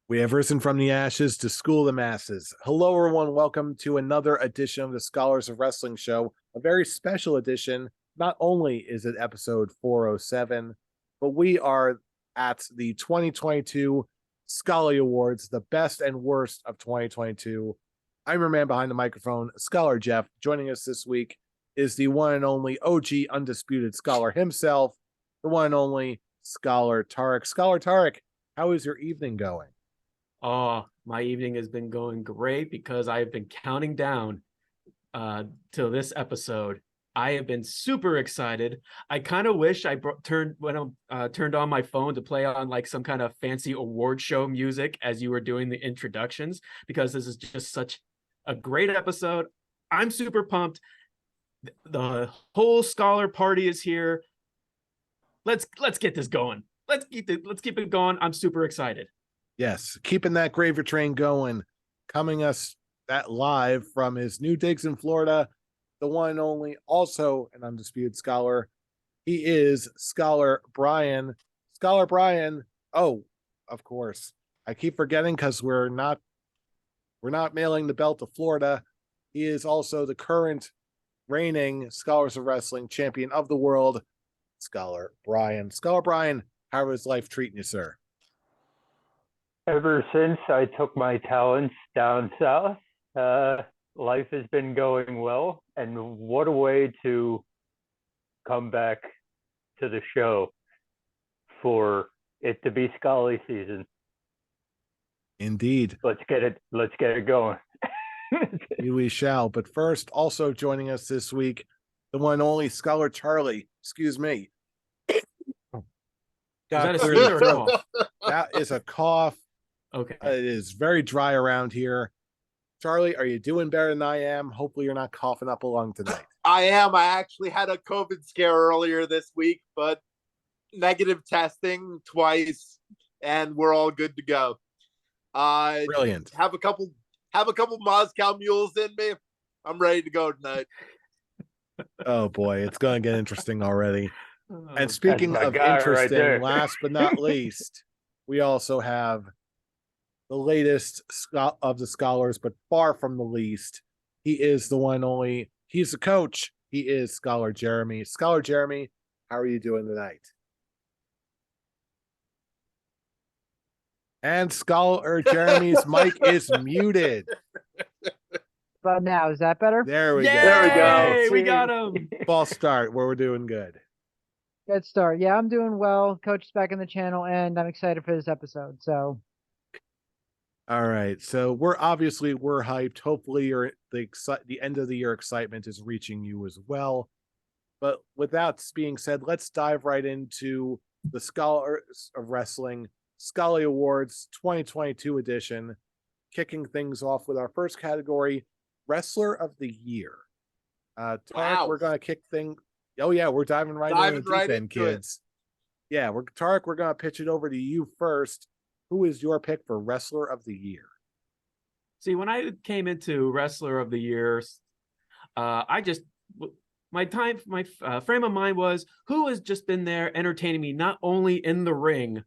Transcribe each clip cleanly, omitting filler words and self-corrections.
We have risen from the ashes to school the masses. Hello, everyone. Welcome to another edition of the Scholars of Wrestling Show, a very special edition. Not only is it episode 407, but we are at the 2022 Scholly Awards, the best and worst of 2022. I'm your man behind the microphone, Scholar Jeff. Joining us this week is the one and only OG Undisputed Scholar himself, the one and only Scholar Tarek. Scholar Tarek, how is your evening going? Oh, my evening has been going great because I've been counting down to this episode. I have been super excited. I kind of wish I turned on my phone to play on like some kind of fancy award show music as you were doing the introductions, because this is just such a great episode. I'm super pumped. The whole scholar party is here. Let's get this going. Let's keep it going. I'm super excited. Yes, keeping that gravy train going, coming us that live from his new digs in Florida, the one and only, also an undisputed scholar. He is Scholar Brian. Scholar Brian. Oh, of course. I keep forgetting because we're not mailing the belt to Florida. He is also the current reigning Scholars of Wrestling champion of the world, Scholar Brian. Scholar Brian, how is life treating you, sir? Ever since I took my talents down south, life has been going well. And what a way to come back to the show for it to be Scholly season. Indeed. Let's get it going. We shall. But first, also joining us this week, the one and only Scholar Charlie. Excuse me. Is that a sneeze or a cough? That is a cough. Okay. It is very dry around here. Charlie, are you doing better than I am? Hopefully you're not coughing up a lung tonight. I am. I actually had a COVID scare earlier this week, but negative testing twice, and we're all good to go. Brilliant. Have a couple Moscow mules in me. I'm ready to go tonight. Oh boy, it's going to get interesting already. Oh, And speaking of interesting, right last but not least, we also have the latest of the scholars, but far from the least. He is the one and only. He's the coach. He is Scholar Jeremy. Scholar Jeremy, how are you doing tonight? And Scholar Jeremy's mic is muted. But now, is that better? There we Yay! go. There we go. We got him. False start where we're doing good. Good start. Yeah, I'm doing well. Coach is back in the channel, and I'm excited for this episode. So, all right. So we're hyped. Hopefully, the end of the year excitement is reaching you as well. But with that being said, let's dive right into the Scholars of Wrestling Scholly Awards 2022 edition, kicking things off with our first category, Wrestler of the Year. Tarek, Wow. we're gonna kick things. Oh yeah, we're diving right into the deep end, kids. Yeah, we're gonna pitch it over to you first. Who is your pick for Wrestler of the Year? See, when I came into Wrestler of the Year, my frame of mind was who has just been there entertaining me, not only in the ring,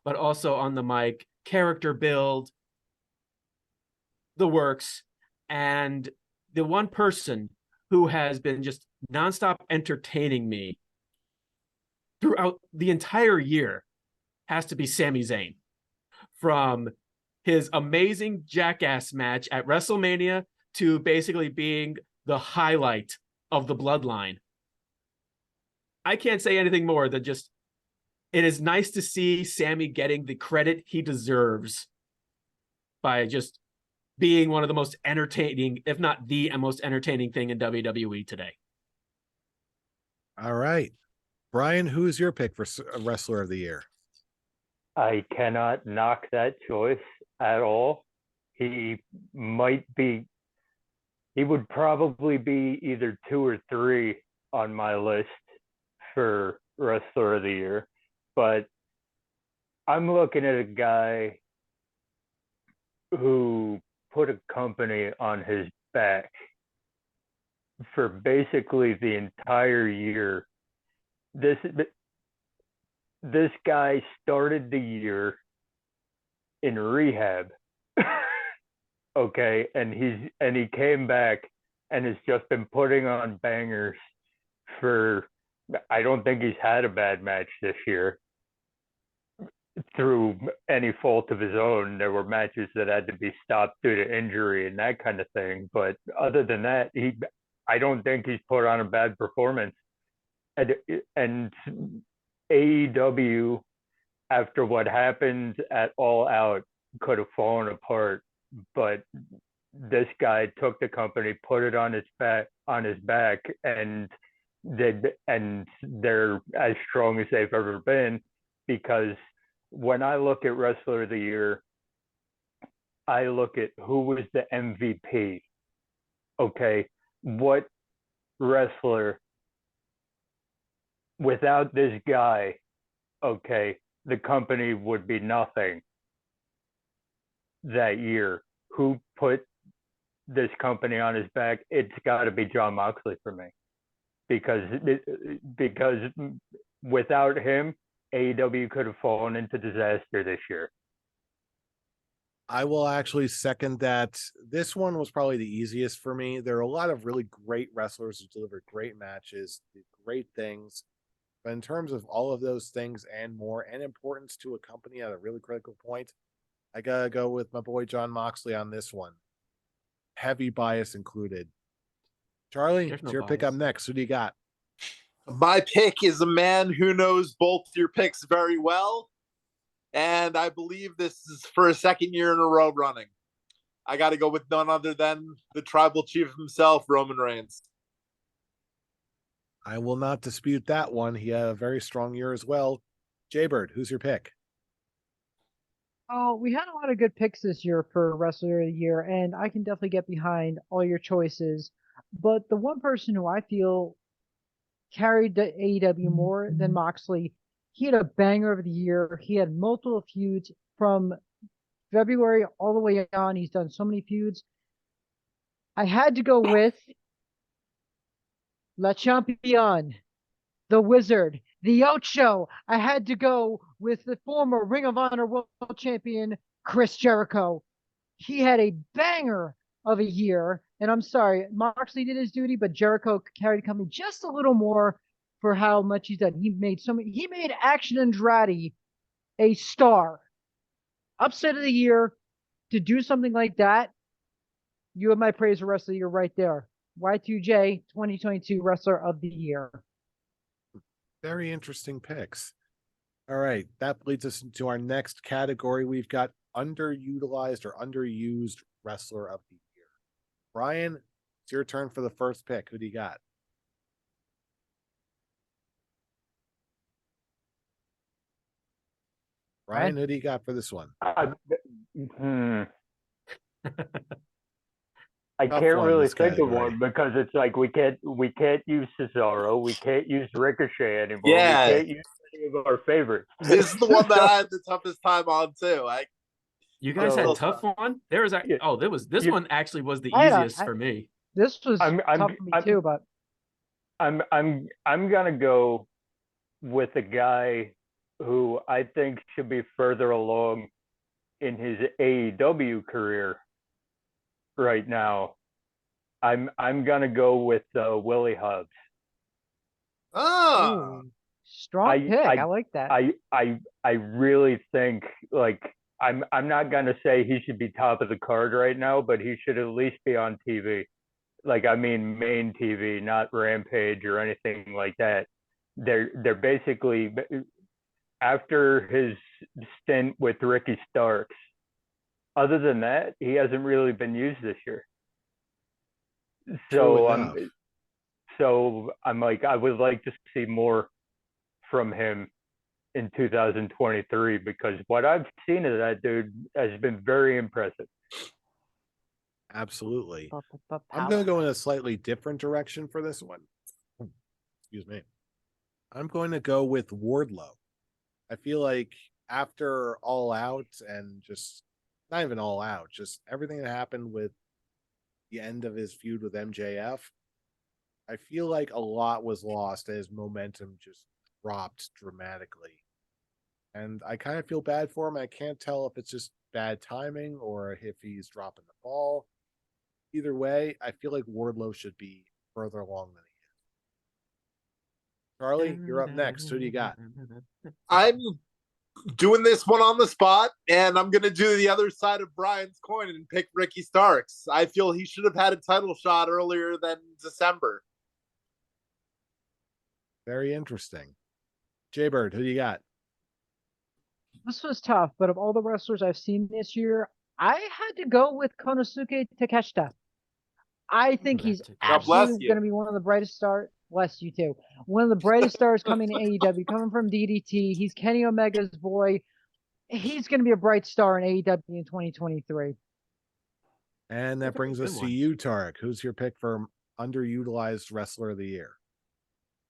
but also on the mic, character build, the works, and the one person who has been just nonstop entertaining me throughout the entire year has to be Sami Zayn. From his amazing Jackass match at WrestleMania to basically being the highlight of the bloodline. I can't say anything more than just, it is nice to see Sami getting the credit he deserves by just being one of the most entertaining, if not the most entertaining thing in WWE today. All right. Brian, who is your pick for Wrestler of the Year? I cannot knock that choice at all. He would probably be either 2 or 3 on my list for Wrestler of the Year. But I'm looking at a guy who put a company on his back for basically the entire year. This guy started the year in rehab. Okay, and he came back and has just been putting on bangers for. I don't think he's had a bad match this year through any fault of his own. There were matches that had to be stopped due to injury and that kind of thing. But other than that, I don't think he's put on a bad performance. And AEW, after what happened at All Out, could have fallen apart, but this guy took the company, put it on his back, and they're as strong as they've ever been. Because when I look at Wrestler of the Year, I look at who was the MVP. Okay, what wrestler without this guy? Okay, the company would be nothing that year. Who put this company on his back? It's got to be Jon Moxley for me, because without him, AEW could have fallen into disaster this year. I will actually second that. This one was probably the easiest for me. There are a lot of really great wrestlers who delivered great matches, did great things. But in terms of all of those things and more, and importance to a company at a really critical point, I gotta go with my boy Jon Moxley on this one. Heavy bias included. Charlie, There's no it's your pick up bias. next. Who do you got? My pick is a man who knows both your picks very well. And I believe this is for a second year in a row running. I got to go with none other than the tribal chief himself, Roman Reigns. I will not dispute that one. He had a very strong year as well. Jaybird, who's your pick? Oh, we had a lot of good picks this year for Wrestler of the Year, and I can definitely get behind all your choices. But the one person who I feel carried the AEW more than Moxley, he had a banger of the year. He had multiple feuds from February all the way on. He's done so many feuds. I had to go with Le Champion, the Wizard, the Ocho. I had to go with the former Ring of Honor World Champion, Chris Jericho. He had a banger of a year. And I'm sorry, Moxley did his duty, but Jericho carried the company just a little more for how much he's done. He made Action Andrade a star. Upset of the year. To do something like that, you have my praise for Wrestler of the Year right there. Y2J 2022 Wrestler of the Year. Very interesting picks. All right, that leads us into our next category. We've got underutilized or underused Wrestler of the Year. Brian, it's your turn for the first pick. Who do you got? Brian, who do you got for this one? I Tough can't one in really this think of category. one, because it's like we can't use Cesaro, we can't use Ricochet anymore. Yeah. We can't use any of our favorites. This is the one that I had the toughest time on too. You guys So- had tough one. There was Yeah. this You- one actually was the I- easiest for me. This was I'm tough for me too, but I'm gonna go with a guy who I think should be further along in his AEW career right now. I'm gonna go with Willie Hobbs. Oh, strong pick. I like that. I really think, like, I'm not gonna say he should be top of the card right now, but he should at least be on TV. Like, I mean, main TV, not Rampage or anything like that. They're basically, after his stint with Ricky Starks, other than that, he hasn't really been used this year. True enough. So I'm like, I would like to see more from him in 2023, because what I've seen of that dude has been very impressive. Absolutely. I'm going to go in a slightly different direction for this one. Excuse me. I'm going to go with Wardlow. I feel like after All Out, and just not even All Out, just everything that happened with the end of his feud with MJF, I feel like a lot was lost as momentum just dropped dramatically. And I kind of feel bad for him. I can't tell if it's just bad timing or if he's dropping the ball. Either way, I feel like Wardlow should be further along than he is. Charlie, you're up next. Who do you got? I'm doing this one on the spot, and I'm going to do the other side of Brian's coin and pick Ricky Starks. I feel he should have had a title shot earlier than December. Very interesting. Jaybird, who do you got? This was tough, but of all the wrestlers I've seen this year, I had to go with Konosuke Takeshita. I think he's God bless absolutely you. going to be one of the brightest stars. Bless you too. One of the brightest stars coming to AEW, coming from DDT. He's Kenny Omega's boy. He's going to be a bright star in AEW in 2023. And that brings us to you, Tarek. Who's your pick for underutilized wrestler of the year?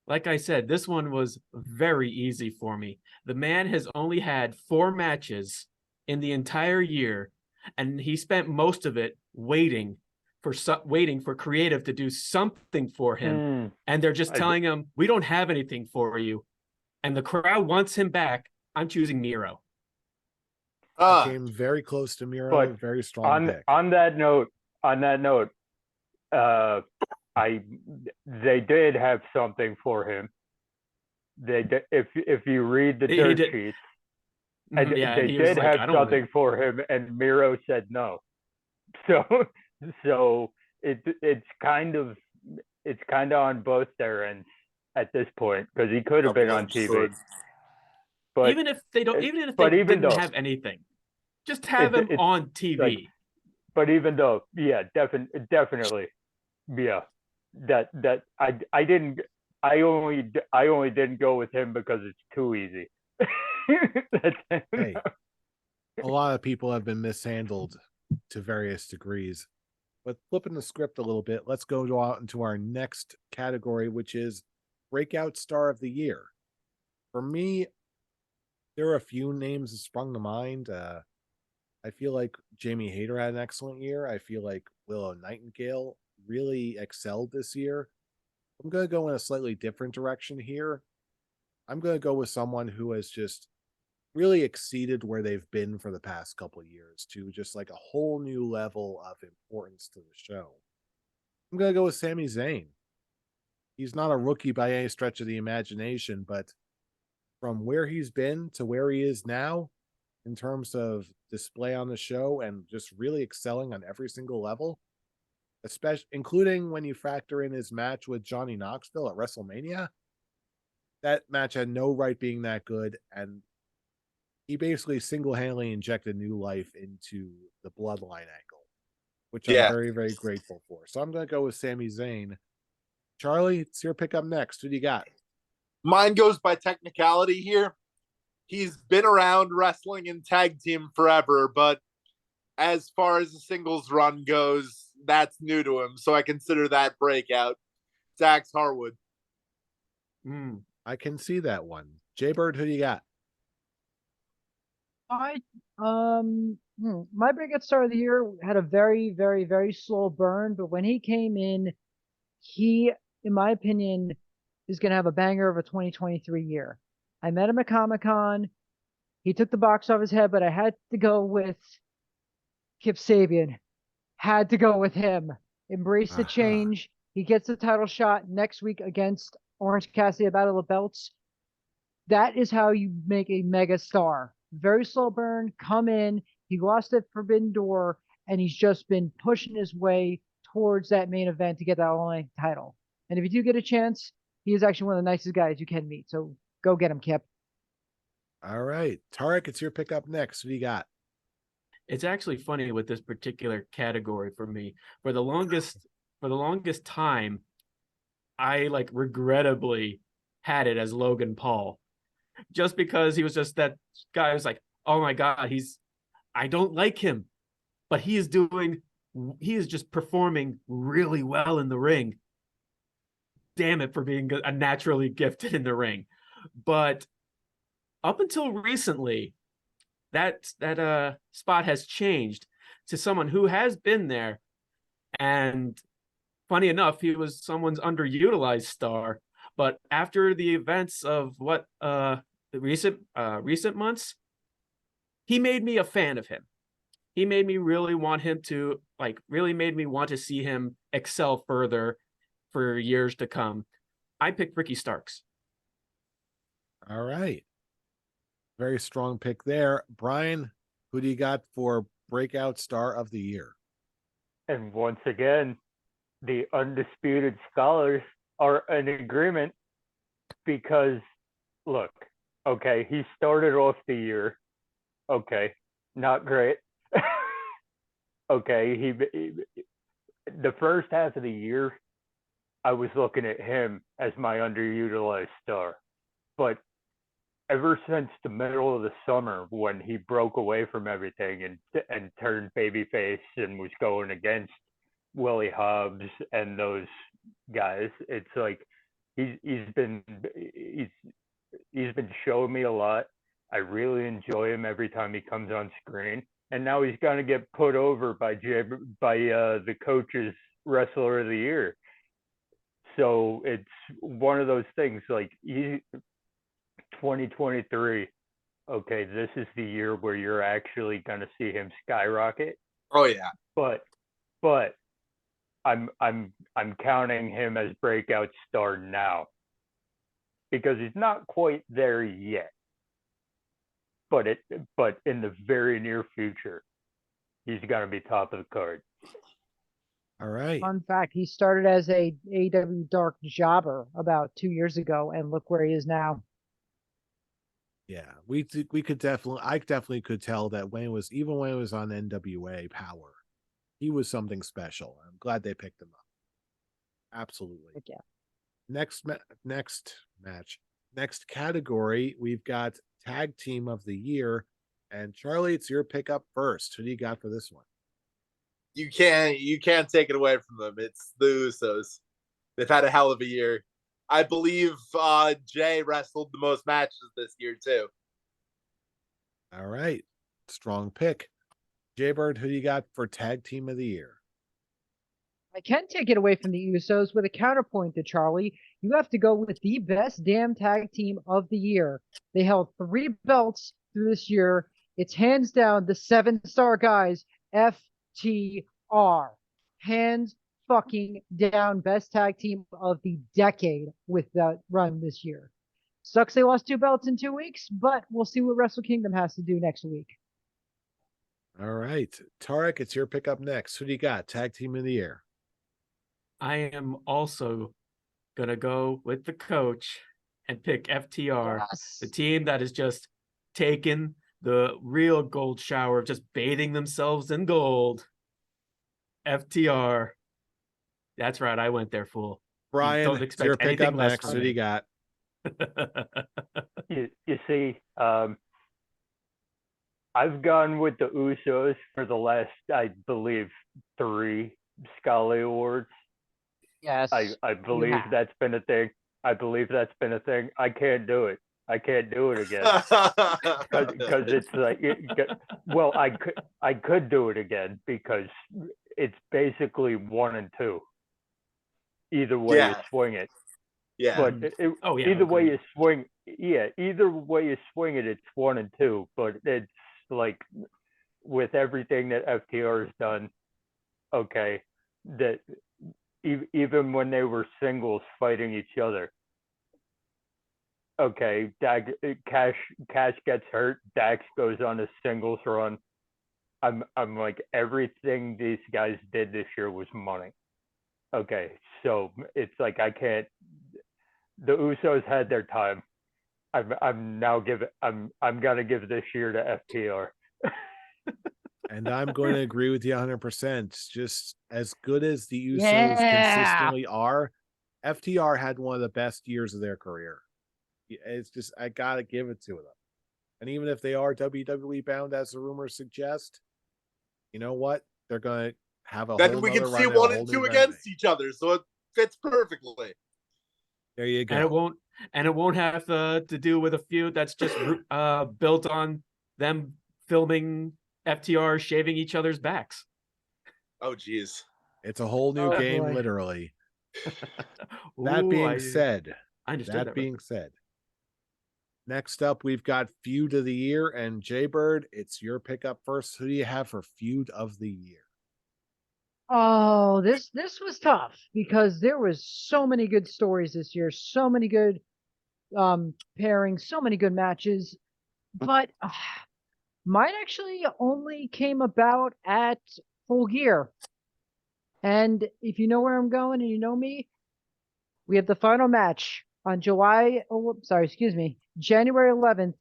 Like I said, this one was very easy for me. The man has only had 4 matches in the entire year, and he spent most of it waiting for creative to do something for him. And they're just telling him, we don't have anything for you. And the crowd wants him back. I'm choosing Miro. I came very close to Miro. But very strong pick. On that note, they did have something for him. They did, if you read the dirt sheets, and they did have something for him, and Miro said no. So it's kind of on both their ends at this point, because he could have been on TV. But even if they didn't have anything, just have him on TV. Like, but even though, yeah, definitely, yeah, that I only didn't go with him because it's too easy. Hey, a lot of people have been mishandled to various degrees. But flipping the script a little bit, let's go out into our next category, which is Breakout Star of the Year. For me, there are a few names that sprung to mind. I feel like Jamie Hayter had an excellent year. I feel like Willow Nightingale really excelled this year. I'm going to go in a slightly different direction here. I'm going to go with someone who has just really exceeded where they've been for the past couple of years to just like a whole new level of importance to the show. I'm going to go with Sami Zayn. He's not a rookie by any stretch of the imagination, but from where he's been to where he is now in terms of display on the show and just really excelling on every single level, especially including when you factor in his match with Johnny Knoxville at WrestleMania. That match had no right being that good, and he basically single-handedly injected new life into the bloodline angle, which I'm very, very grateful for. So I'm going to go with Sami Zayn. Charlie, it's your pick up next. Who do you got? Mine goes by technicality here. He's been around wrestling in tag team forever, but as far as the singles run goes, that's new to him. So I consider that breakout. Dax Harwood. I can see that one. Jaybird, who do you got? My biggest star of the year had a very, very, very slow burn, but when he came in, he, in my opinion, is going to have a banger of a 2023 year. I met him at Comic-Con. He took the box off his head, but I had to go with Kip Sabian. Had to go with him. Embrace the change. He gets the title shot next week against Orange Cassidy at Battle of Belts. That is how you make a mega star. Very slow burn, come in. He lost at Forbidden Door, and he's just been pushing his way towards that main event to get that All-Night title. And if you do get a chance, he is actually one of the nicest guys you can meet. So go get him, Kip. All right. Tarek, it's your pick up next. What do you got? It's actually funny with this particular category for me. For the longest time, I regrettably had it as Logan Paul. Just because he was just that guy who's like, oh my God, I don't like him, but he is just performing really well in the ring. Damn it for being a naturally gifted in the ring. But up until recently, that spot has changed to someone who has been there. And funny enough, he was someone's underutilized star. But after the events of what the recent months, he made me a fan of him. He made me really want him to really made me want to see him excel further for years to come. I picked Ricky Starks. All right. Very strong pick there. Brian, who do you got for breakout star of the year? And once again, the undisputed scholars are in agreement because, look, okay, he started off the year, okay, not great. Okay, the first half of the year, I was looking at him as my underutilized star. But ever since the middle of the summer, when he broke away from everything and turned babyface and was going against Willie Hobbs and those guys, it's like he's been showing me a lot. I really enjoy him every time he comes on screen, and now he's gonna get put over by the coach's wrestler of the year. So it's one of those things. Like 2023. Okay, this is the year where you're actually gonna see him skyrocket. Oh yeah. But I'm counting him as breakout star now because he's not quite there yet. But in the very near future, he's gonna be top of the card. All right. Fun fact: he started as a AEW Dark jobber about 2 years ago, and look where he is now. Yeah, we could definitely, I definitely could tell that when it was on NWA Power, he was something special. I'm glad they picked him up. Absolutely. Heck yeah. Next category, we've got tag team of the year, and Charlie, it's your pick up first. Who do you got for this one? You can't take it away from them. It's the Usos. They've had a hell of a year. I believe Jay wrestled the most matches this year too. All right, strong pick. Jaybird, who do you got for tag team of the year? I can take it away from the Usos with a counterpoint to Charlie. You have to go with the best damn tag team of the year. They held 3 belts through this year. It's hands down the 7-star guys, FTR. Hands fucking down best tag team of the decade with that run this year. Sucks they lost 2 belts in 2 weeks, but we'll see what Wrestle Kingdom has to do next week. All right, Tarek, it's your pick up next. Who do you got? Tag team of the year. I am also gonna go with the coach and pick FTR, Yes. the team that has just taken the real gold shower of just bathing themselves in gold. FTR. That's right, I went there, fool. Brian, Don't it's your expect pick up anything less next. from Who do you me. got? You see, I've gone with the Usos for the last, I believe, 3 Scholly Awards. Yes. I believe that's been a thing. I can't do it. I can't do it again because it's like, well, I could do it again because it's basically 1 and 2. Either way you swing it. Yeah. But either way agreed. you swing, either way you swing it, it's 1 and 2. But it's like with everything that FTR has done, okay, that even when they were singles fighting each other, okay, Cash gets hurt, Dax goes on a singles run. I'm like, everything these guys did this year was money. Okay, so it's like I can't. The Usos had their time. I'm gonna give this year to FTR. And I'm going to agree with you 100%. Just as good as the Usos consistently are, FTR had one of the best years of their career. It's just, I got to give it to them. And even if they are WWE bound, as the rumors suggest, you know what? They're going to have a Then whole we can nother see run and a 1 whole and new 2 against resume. each other, so it fits perfectly. There you go. And it won't have to do with a feud that's just built on them filming FTR shaving each other's backs. Oh, geez. It's a whole new game, boy. literally. Ooh, That being I said, understood that. being said, Next up, we've got Feud of the Year, and Jaybird, it's your pick up first. Who do you have for Feud of the Year? Oh, this was tough because there was so many good stories this year, so many good pairings, so many good matches. But mine actually only came about at Full Gear. And if you know where I'm going and you know me, we have the final match on January 11th.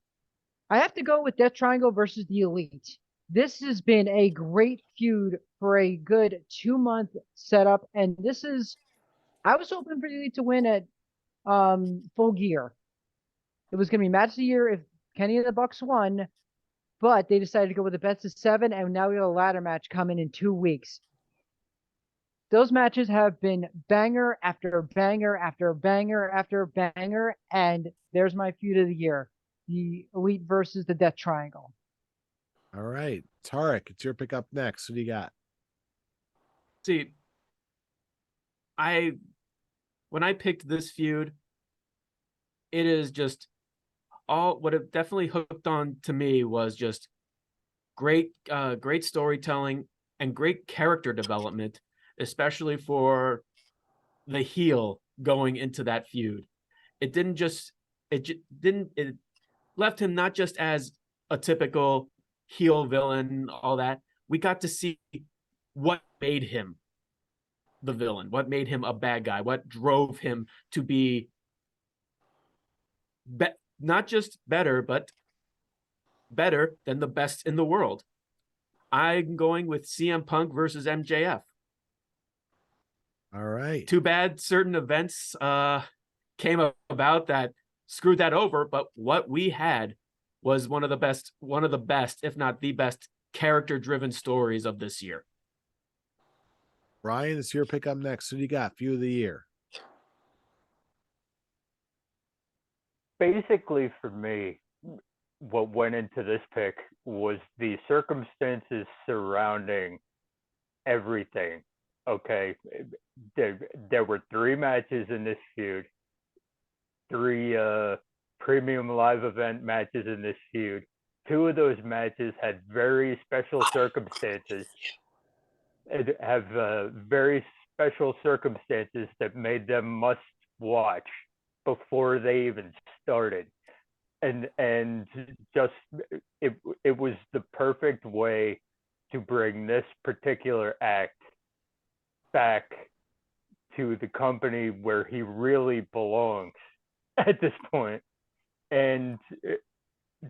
I have to go with Death Triangle versus the Elite. This has been a great feud for a good 2-month setup. And I was hoping for the Elite to win at Full Gear. It was going to be match of the year if Kenny and the Bucks won, but they decided to go with the best of 7, and now we have a ladder match coming in 2 weeks. Those matches have been banger after banger after banger after banger, and there's my feud of the year: the Elite versus the Death Triangle. All right, Tarek, it's your pick up next. Who do you got? See, when I picked this feud, it is just what it definitely hooked on to me was just great storytelling and great character development, especially for the heel going into that feud. It left him not just as a typical heel villain, all that. We got to see what made him the villain, what made him a bad guy, what drove him to be not just better, but better than the best in the world. I'm going with CM Punk versus MJF. All right. Too bad certain events came about that screwed that over, but what we had was one of the best, if not the best, character-driven stories of this year. Ryan, it's your pick up next. Who do you got? Feud of the Year. Basically, for me, what went into this pick was the circumstances surrounding everything. Okay, there were 3 matches in this feud, 3 premium live event matches in this feud. 2 of those matches had very special circumstances. Very special circumstances that made them must watch before they even started. And just it was the perfect way to bring this particular act back to the company where he really belongs at this point. And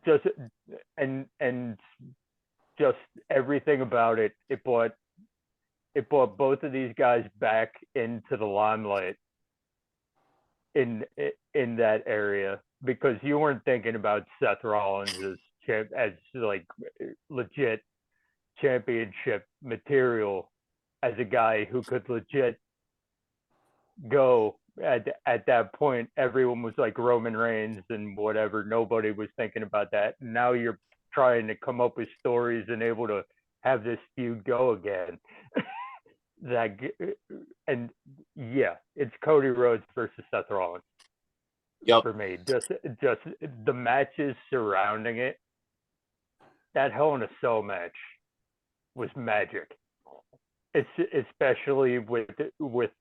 just everything about it, it brought both of these guys back into the limelight in that area, because you weren't thinking about Seth Rollins as like legit championship material, as a guy who could legit go at that point. Everyone was like Roman Reigns and whatever. Nobody was thinking about that. Now you're trying to come up with stories and able to have this feud go again. And yeah, it's Cody Rhodes versus Seth Rollins. Yep. For me, just the matches surrounding it. That Hell in a Cell match was magic. It's especially with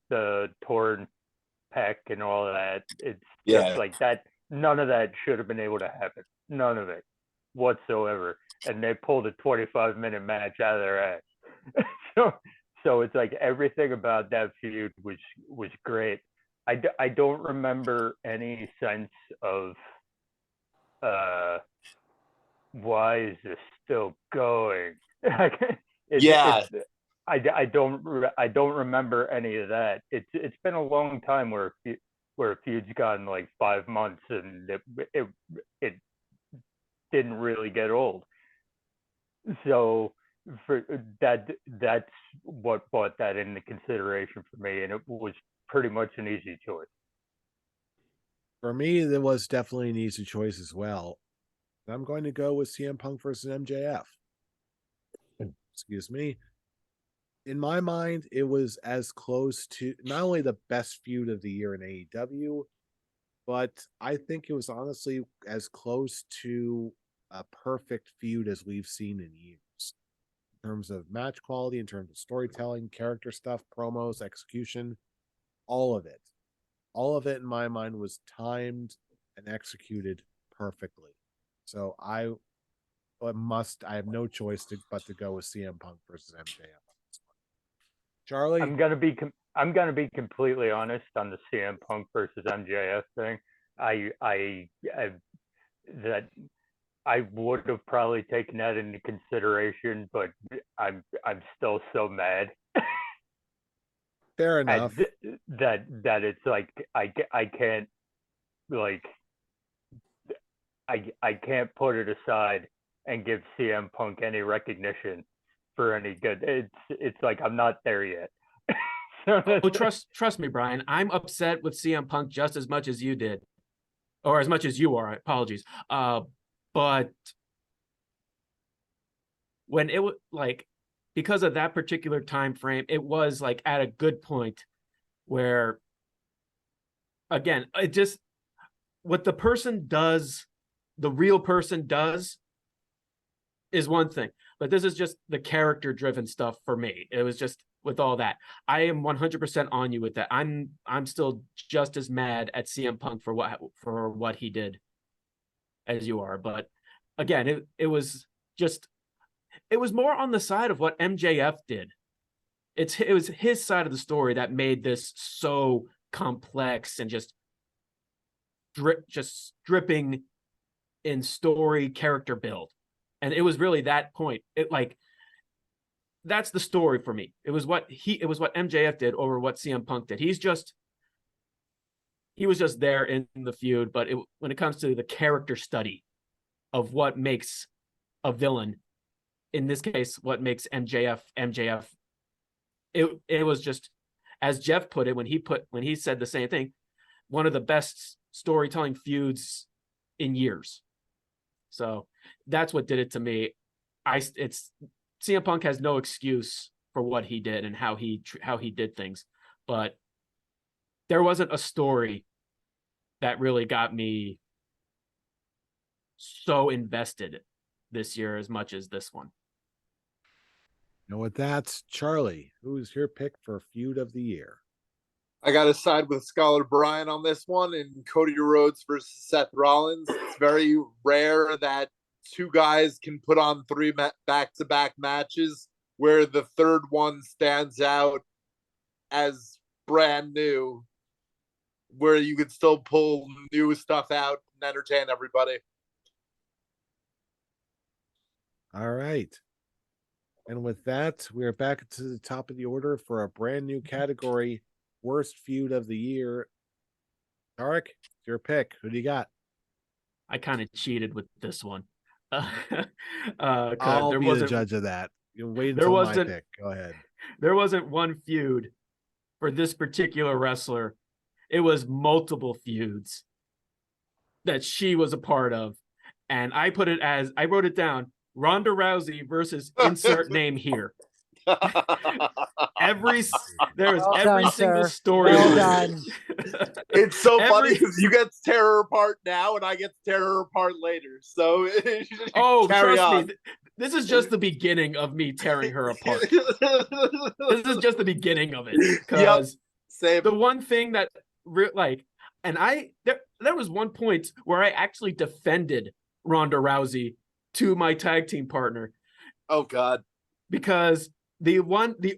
the torn pec and all of that. It's just like that. None of that should have been able to happen. None of it whatsoever. And they pulled a 25-minute match out of their ass. So it's like everything about that feud was great. I don't remember any sense of why is this still going? I don't remember any of that. It's been a long time where a feud's gotten like 5 months and it didn't really get old. So for that's what brought that into consideration for me, and it was pretty much an easy choice. For me, there was definitely an easy choice as well. I'm going to go with CM Punk versus MJF. Excuse me. In my mind, it was as close to not only the best feud of the year in AEW, but I think it was honestly as close to a perfect feud as we've seen in years in terms of match quality, in terms of storytelling, character stuff, promos, execution, all of it. All of it in my mind was timed and executed perfectly. So I have no choice but to go with CM Punk versus MJF. Charlie, I'm gonna be completely honest on the CM Punk versus MJF thing. I that I would have probably taken that into consideration, but I'm still so mad fair at enough. that it's like I can't like I can't put it aside and give CM Punk any recognition for any good. It's like I'm not there yet. So Oh, trust me, Brian. I'm upset with CM Punk just as much as you did, or as much as you are. Apologies. But when it was like, because of that particular time frame, it was like at a good point where, again, it just what the person does, the real person does, is one thing. But this is just the character driven stuff for me. It was just with all that. I am 100% on you with that. I'm still just as mad at CM Punk for what he did as you are. But again, it was more on the side of what MJF did. It was his side of the story that made this so complex and just dripping in story character build. And it was really that point. That's the story for me. It was what MJF did over what CM Punk did. He was just there in the feud, but when it comes to the character study of what makes a villain, in this case, what makes MJF, it was just, as Jeff put it when he said the same thing, one of the best storytelling feuds in years. So that's what did it to me. CM Punk has no excuse for what he did and how he did things, but there wasn't a story that really got me so invested this year as much as this one. And with that, Charlie, who's your pick for feud of the year? I got to side with Scholar Brian on this one, and Cody Rhodes versus Seth Rollins. It's very rare that two guys can put on three back-to-back matches where the third one stands out as brand new, where you could still pull new stuff out and entertain everybody. All right. And with that, we are back to the top of the order for a brand new category, worst feud of the year. Tarek, your pick. Who do you got? I kind of cheated with this one. I'll be the judge of that. You wait until my pick. Go ahead. There wasn't one feud for this particular wrestler. It was multiple feuds that she was a part of. And I wrote it down, Ronda Rousey versus insert name here. Every single story. Well done. It's so funny because you get to tear her apart now, and I get to tear her apart later. So, trust me, this is just the beginning of me tearing her apart. This is just the beginning of it. Because the one thing that there was one point where I actually defended Ronda Rousey to my tag team partner. Oh God. Because the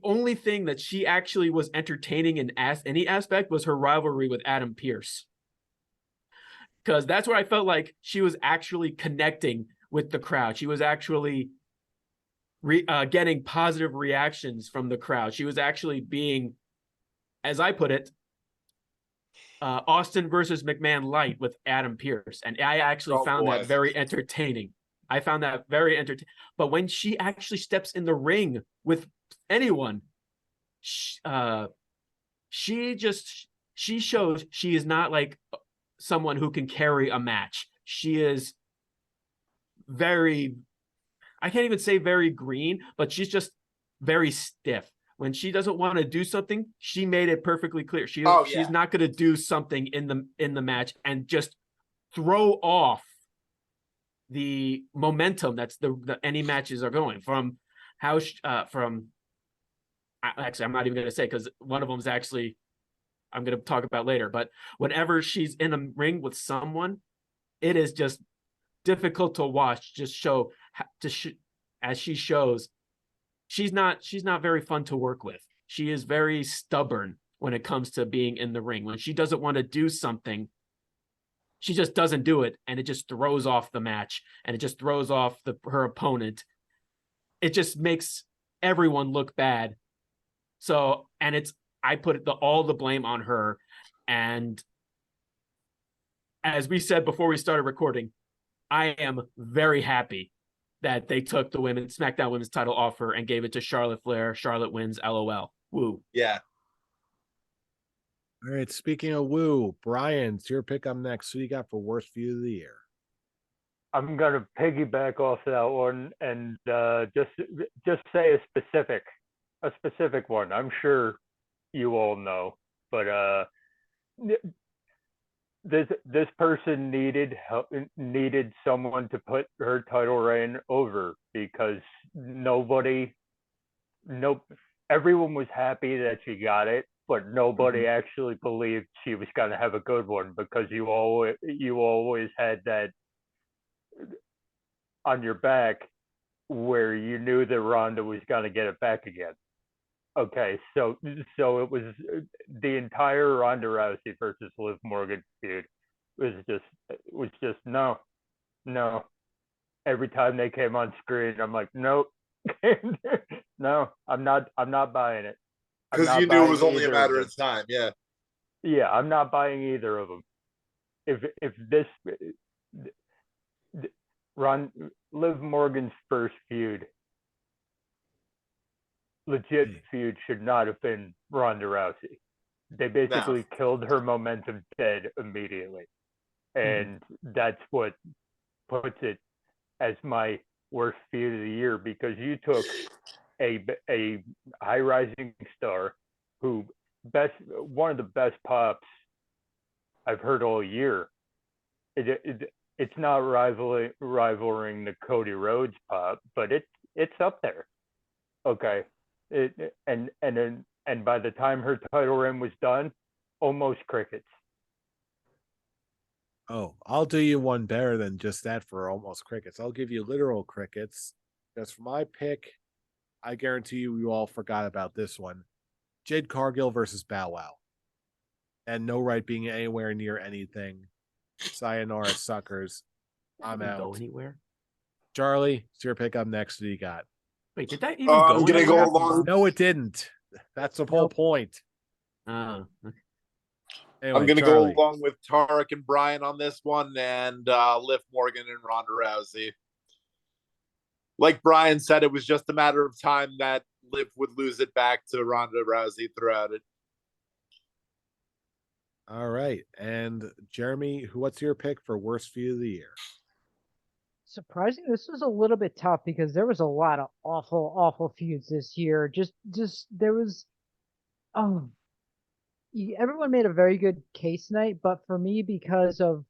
only thing that she actually was entertaining in any aspect was her rivalry with Adam Pearce. Because that's where I felt like she was actually connecting with the crowd. She was actually getting positive reactions from the crowd. She was actually being, as I put it, Austin versus McMahon light with Adam Pearce. And I actually found that very entertaining. I found that very entertaining. But when she actually steps in the ring with anyone, she shows she is not like someone who can carry a match. She is I can't even say very green, but she's just very stiff. when she doesn't want to do something, she made it perfectly clear. She's not going to do something in the match and just throw off the momentum that's the any matches are going from how actually I'm not even going to say because one of them is actually I'm going to talk about later, but whenever she's in a ring with someone, it is just difficult to watch. Just as she shows, she's not very fun to work with. She is very stubborn when it comes to being in the ring. When she doesn't want to do something, she just doesn't do it, and it just throws off the match, and it just throws off her opponent. It just makes everyone look bad. So, and I put all the blame on her. And as we said before we started recording, I am very happy that they took the SmackDown Women's title off her and gave it to Charlotte Flair. Charlotte wins, LOL. Woo. Yeah. All right. Speaking of woo, Brian, it's your pick up next. Who you got for worst feud of the year? I'm gonna piggyback off that one and just say a specific one. I'm sure you all know, but this person needed someone to put her title reign over because everyone was happy that she got it, but nobody actually believed she was going to have a good one because you always had that on your back where you knew that Ronda was going to get it back again. Okay, so it was the entire Ronda Rousey versus Liv Morgan feud was just no. Every time they came on screen, I'm like, nope, no, I'm not buying it. Because you knew it was only a matter of time. Yeah. Yeah, I'm not buying either of them. If this Liv Morgan's first legit feud should not have been Ronda Rousey. They basically killed her momentum dead immediately. And that's what puts it as my worst feud of the year because you took a high rising star who one of the best pops I've heard all year. It's not rivaling the Cody Rhodes pop, but it's up there. Okay. And by the time her title reign was done, almost crickets. Oh, I'll do you one better than just that for almost crickets. I'll give you literal crickets. Because for my pick, I guarantee you all forgot about this one. Jade Cargill versus Bow Wow. And no right being anywhere near anything. Sayonara suckers. I'm out. Go anywhere? Charlie, it's your pick up next. What do you got? Wait, did that even go I'm gonna anywhere? go along. No, it didn't. That's the whole point. Oh. Anyway, I'm going to Charlie. go along with Tarek and Brian on this one and Liv Morgan and Ronda Rousey. Like Brian said, it was just a matter of time that Liv would lose it back to Ronda Rousey throughout it. All right. And Jeremy, what's your pick for worst feud of the year? Surprisingly, this was a little bit tough because there was a lot of awful feuds this year. Just there was, everyone made a very good case tonight, but for me, because of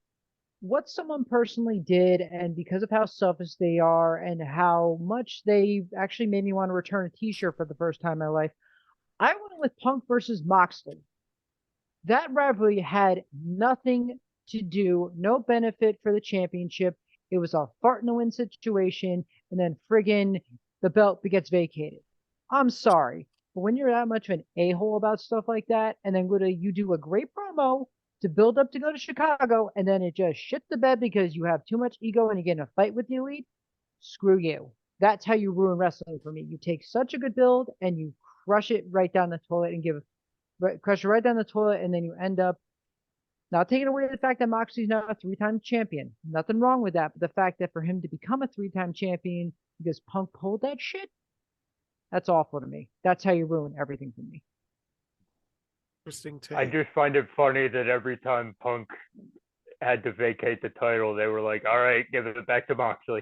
what someone personally did and because of how selfish they are and how much they actually made me want to return a t-shirt for the first time in my life, I went with Punk versus Moxley. That rivalry had nothing to do, no benefit for the championship. It was a fart in the wind situation, and then friggin' the belt gets vacated. I'm sorry, but when you're that much of an a-hole about stuff like that, and then you do a great promo to build up to go to Chicago, and then it just shit the bed because you have too much ego and you get in a fight with the elite, screw you. That's how you ruin wrestling for me. You take such a good build and you crush it right down the toilet crush it right down the toilet, and then you end up not taking away the fact that Moxley's now a 3-time champion. Nothing wrong with that, but the fact that for him to become a 3-time champion because Punk pulled that shit, that's awful to me. That's how you ruin everything for me. Interesting take. I just find it funny that every time Punk had to vacate the title, they were like, all right, give it back to Moxley.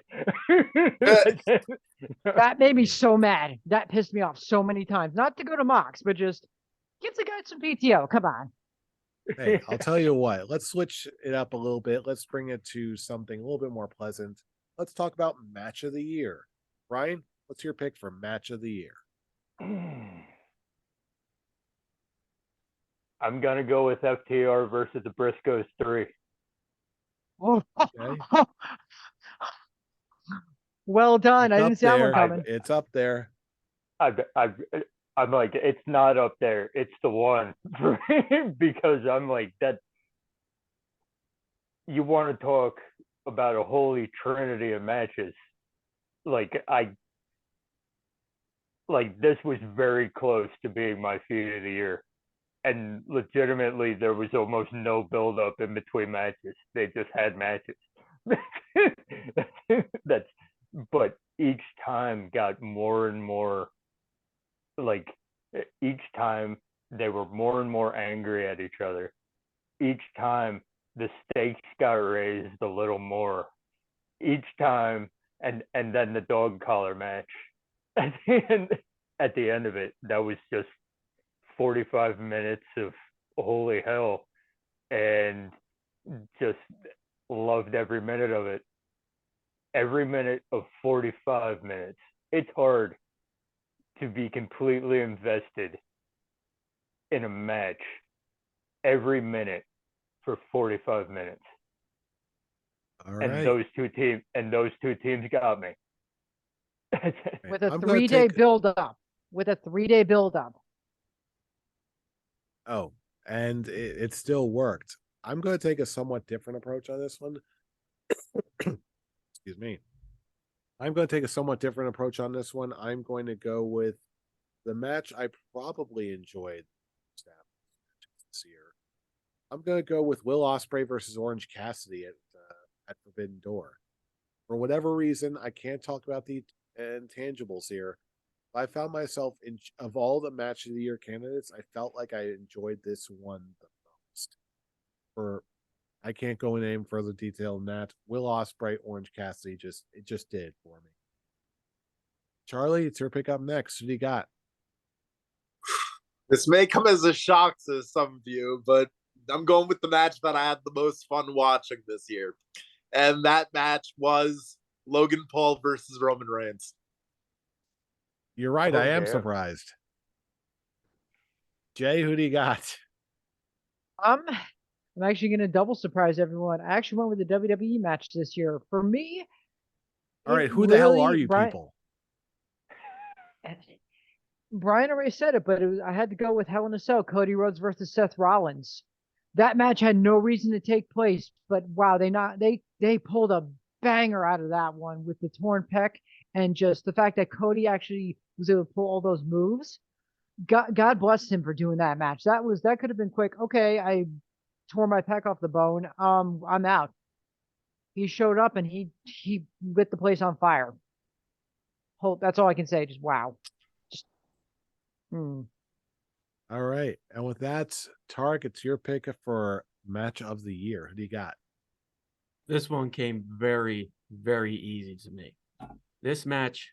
That made me so mad. That pissed me off so many times. Not to go to Mox, but just give the guy some PTO. Come on. Hey, I'll tell you what, let's switch it up a little bit. Let's bring it to something a little bit more pleasant. Let's talk about match of the year. Brian, what's your pick for match of the year? I'm gonna go with FTR versus the Briscoes 3. Oh, Okay. well done. I didn't see that one coming. It's up there. I'm like, it's not up there. It's the one because I'm like that. You want to talk about a holy trinity of matches? This was very close to being my feud of the year, and legitimately there was almost no build up in between matches. They just had matches. But each time got more and more. Like each time they were more and more angry at each other. Each time the stakes got raised a little more. Each time, and then the dog collar match at the end of it, that was just 45 minutes of holy hell, and just loved every minute of it. Every minute of 45 minutes. It's hard to be completely invested in a match every minute for 45 minutes. All right. And those two teams got me. With a 3-day build up. Oh, and it still worked. I'm going to take a somewhat different approach on this one. Excuse me. I'm going to take a somewhat different approach on this one. I'm going to go with the match I probably enjoyed this year. I'm going to go with Will Ospreay versus Orange Cassidy at Forbidden Door. For whatever reason, I can't talk about the intangibles here. I found myself of all the match of the year candidates, I felt like I enjoyed this one the most. I can't go into any further detail than that. Will Ospreay, Orange Cassidy, it just did for me. Charlie, it's your pick up next. Who do you got? This may come as a shock to some of you, but I'm going with the match that I had the most fun watching this year. And that match was Logan Paul versus Roman Reigns. You're right. I am surprised. Jay, who do you got? I'm actually going to double surprise everyone. I actually went with the WWE match this year. For me, all right, who the hell are you people? Brian already said it, but I had to go with Hell in a Cell, Cody Rhodes versus Seth Rollins. That match had no reason to take place, but wow, they pulled a banger out of that one with the torn pec and just the fact that Cody actually was able to pull all those moves. God bless him for doing that match. That could have been quick. Okay, I tore my pec off the bone. I'm out. He showed up and he lit the place on fire. That's all I can say. Just wow. All right. And with that, Tarek, it's your pick for match of the year. Who do you got? This one came very, very easy to me. This match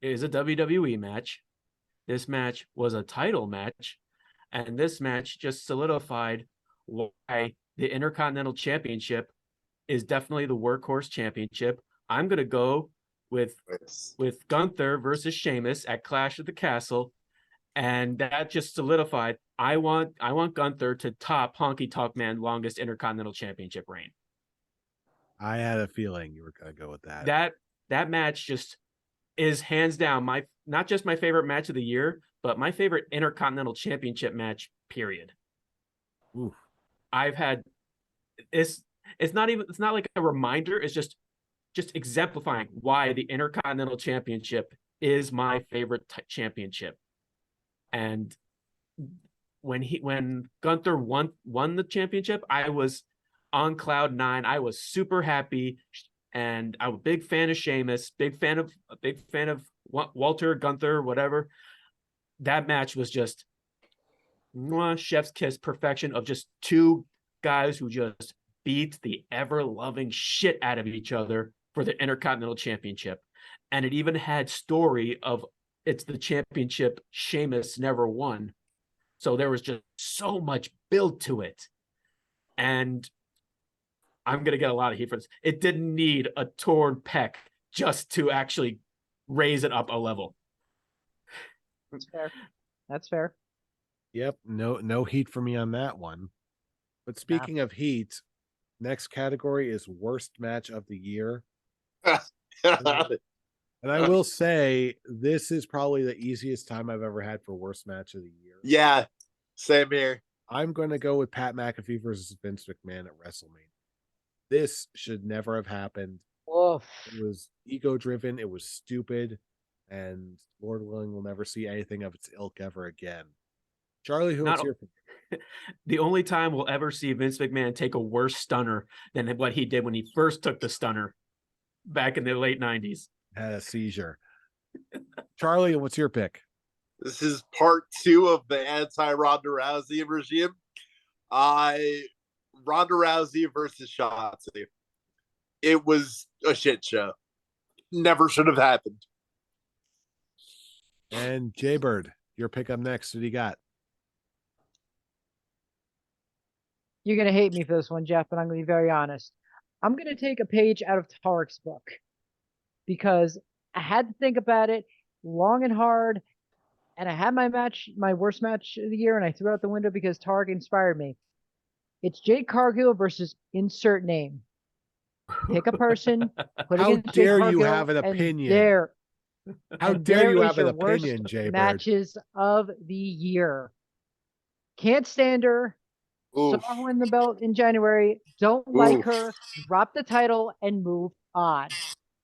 is a WWE match. This match was a title match. And this match just solidified why the Intercontinental Championship is definitely the workhorse championship. I'm going to go with Gunther versus Sheamus at Clash of the Castle. And that just solidified. I want Gunther to top Honky Tonk Man longest Intercontinental Championship reign. I had a feeling you were going to go with that. That match just is hands down not just my favorite match of the year, but my favorite Intercontinental Championship match, period. Ooh. I've had it's not like a reminder, it's just exemplifying why the Intercontinental Championship is my favorite championship. And when Gunther won the championship, I was on cloud 9. I was super happy, and I'm a big fan of Sheamus, big fan of Walter, Gunther, whatever. That match was just chef's kiss perfection of just two guys who just beat the ever-loving shit out of each other for the Intercontinental Championship. And it even had story of it's the championship Sheamus never won. So there was just so much build to it. And I'm going to get a lot of heat for this. It didn't need a torn pec just to actually raise it up a level. That's fair. That's fair. Yep, no heat for me on that one. But speaking of heat, next category is worst match of the year. And I will say this is probably the easiest time I've ever had for worst match of the year. Yeah, same here. I'm going to go with Pat McAfee versus Vince McMahon at WrestleMania. This should never have happened. Oof. It was ego driven. It was stupid. And Lord willing, we'll never see anything of its ilk ever again. Charlie, what's your The only time we'll ever see Vince McMahon take a worse stunner than what he did when he first took the stunner back in the late 90s. Had a seizure. Charlie, what's your pick? This is part 2 of the anti-Ronda Rousey regime. Ronda Rousey versus Shotzi. It was a shit show. Never should have happened. And Jaybird, your pick up next. What do you got? You're going to hate me for this one, Jeff, but I'm going to be very honest. I'm going to take a page out of Tarek's book because I had to think about it long and hard, and I had my worst match of the year, and I threw out the window because Tarek inspired me. It's Jade Cargill versus insert name. Pick a person, put How against dare Jade you Cargill, have an and opinion? How dare you have an opinion, worst Jaybird? matches of the year. Can't stand her. Oof. Saw her win the belt in January. Don't like her. Drop the title and move on.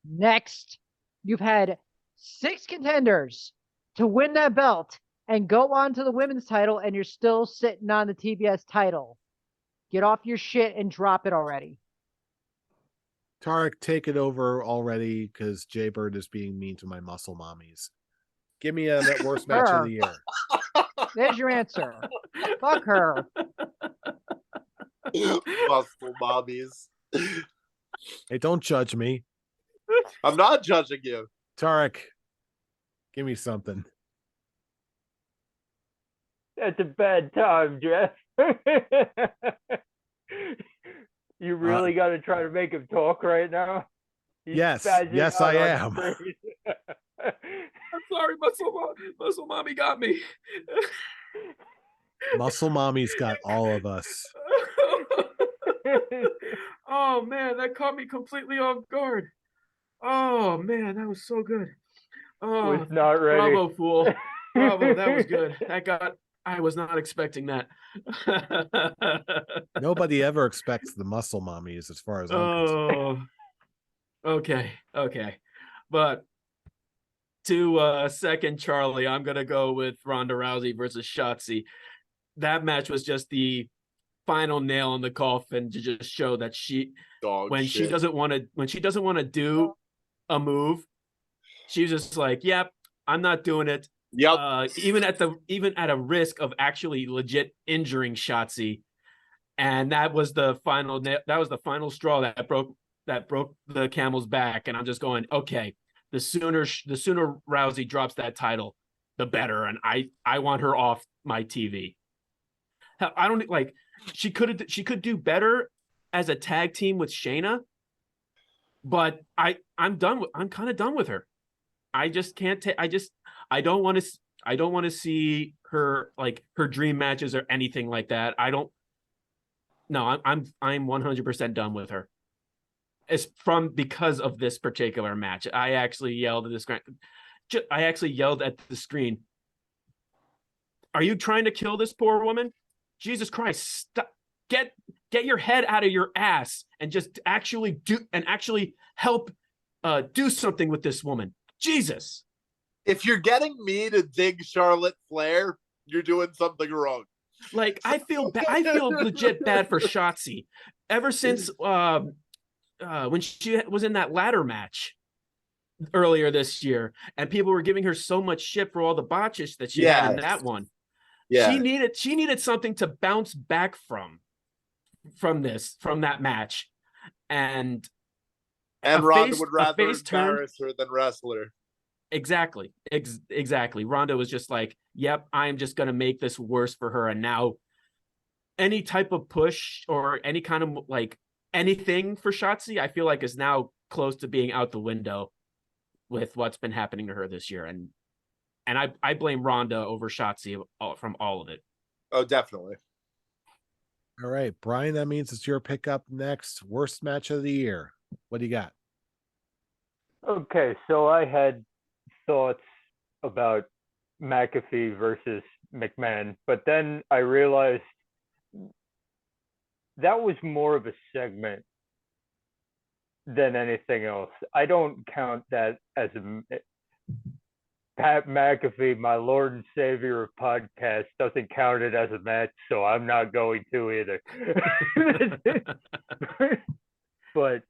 Next, you've had 6 contenders to win that belt and go on to the women's title, and you're still sitting on the TBS title. Get off your shit and drop it already. Tarek, take it over already because Jaybird is being mean to my muscle mommies. Give me a worst match of the year. There's your answer. Fuck her. Muscle mommies. Hey, don't judge me. I'm not judging you. Tarek, give me something. That's a bad time, Jeff. You really got to try to make him talk right now? He's yes, I am. I'm sorry, muscle mommy got me. Muscle mommy's got all of us. Oh man, that caught me completely off guard. Oh man, that was so good. Oh, was not ready. Bravo, fool. Bravo, that was good. I was not expecting that. Nobody ever expects the muscle mommies as far as I'm concerned. Okay. But to second Charlie, I'm gonna go with Ronda Rousey versus Shotzi. That match was just the final nail in the coffin to just show that she doesn't want to do a move, she's just like, yep, I'm not doing it. Yep. Even at a risk of actually legit injuring Shotzi. And that was the final straw that broke the camel's back. And I'm just going, okay, the sooner Rousey drops that title, the better. And I want her off my TV. I don't like, she could do better as a tag team with Shayna, but I'm kind of done with her. I just can't take. I don't want to see her, like, her dream matches or anything like that. I'm 100% done with her. It's because of this particular match. I actually yelled at the screen. Are you trying to kill this poor woman? Jesus Christ! Stop. Get your head out of your ass and just actually help do something with this woman. Jesus. If you're getting me to dig Charlotte Flair, you're doing something wrong. Like, I feel legit bad for Shotzi ever since when she was in that ladder match earlier this year, and people were giving her so much shit for all the botches that she had in that one. Yeah. She needed something to bounce back from. from that match. And Ronda would rather face turn. embarrass her than wrestle her. Exactly. Exactly. Ronda was just like, yep, I'm just going to make this worse for her. And now any type of push or any kind of like anything for Shotzi, I feel like is now close to being out the window with what's been happening to her this year. And I blame Ronda over Shotzi from all of it. Oh, definitely. All right, Brian, that means it's your pick up next. Worst match of the year. What do you got? Okay, so I had thoughts about McAfee versus McMahon, but then I realized that was more of a segment than anything else. I don't count that as a Pat McAfee, my Lord and Savior of podcasts, doesn't count it as a match, so I'm not going to either. But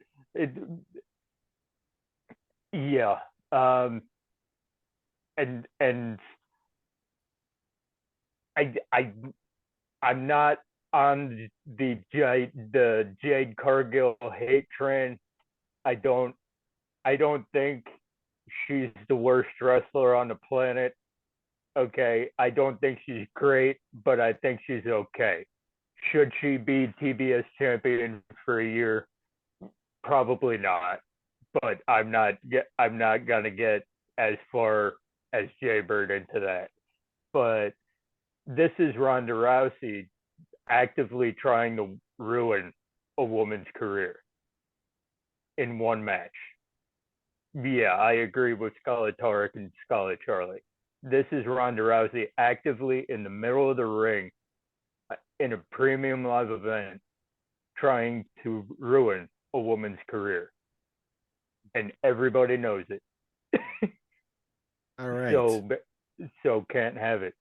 yeah, and I'm not on the Jade Cargill hate train. I don't think she's the worst wrestler on the planet. Okay, I don't think she's great, but I think she's okay. Should she be TBS champion for a year? Probably not. But I'm not gonna get as far as Jay Bird into that. But this is Ronda Rousey actively trying to ruin a woman's career in one match. Yeah, I agree with Scholly Tarek and Scholly Charlie. This is Ronda Rousey actively in the middle of the ring in a premium live event trying to ruin a woman's career. And everybody knows it. All right. So can't have it.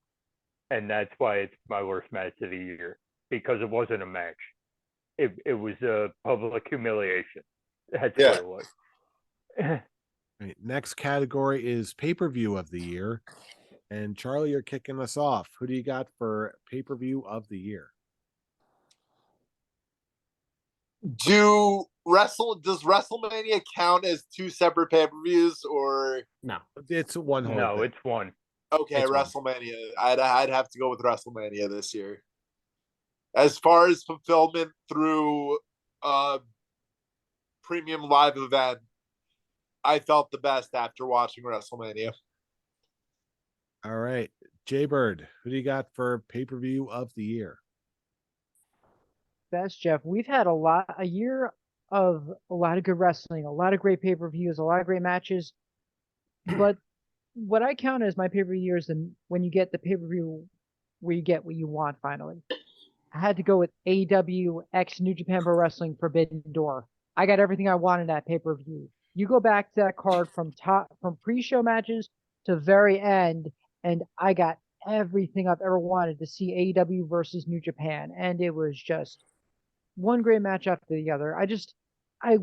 And that's why it's my worst match of the year, because it wasn't a match. It was a public humiliation. That's what it was. Right, next category is pay-per-view of the year. And Charlie, you're kicking us off. Who do you got for pay-per-view of the year? Does WrestleMania count as two separate pay-per-views, or No? It's one whole No, thing. it's one. okay, It's one. WrestleMania. I'd have to go with WrestleMania this year. As far as fulfillment through premium live event, I felt the best after watching WrestleMania. All right. Jay Bird, who do you got for pay-per-view of the year? Best, Jeff. We've had a year of a lot of good wrestling, a lot of great pay-per-views, a lot of great matches. But what I count as my pay-per-view year is when you get the pay-per-view where you get what you want finally. I had to go with AEW X New Japan Pro Wrestling Forbidden Door. I got everything I wanted in that pay-per-view. You go back to that card from pre-show matches to very end, and I got everything I've ever wanted to see AEW versus New Japan. And it was just one great match after the other. I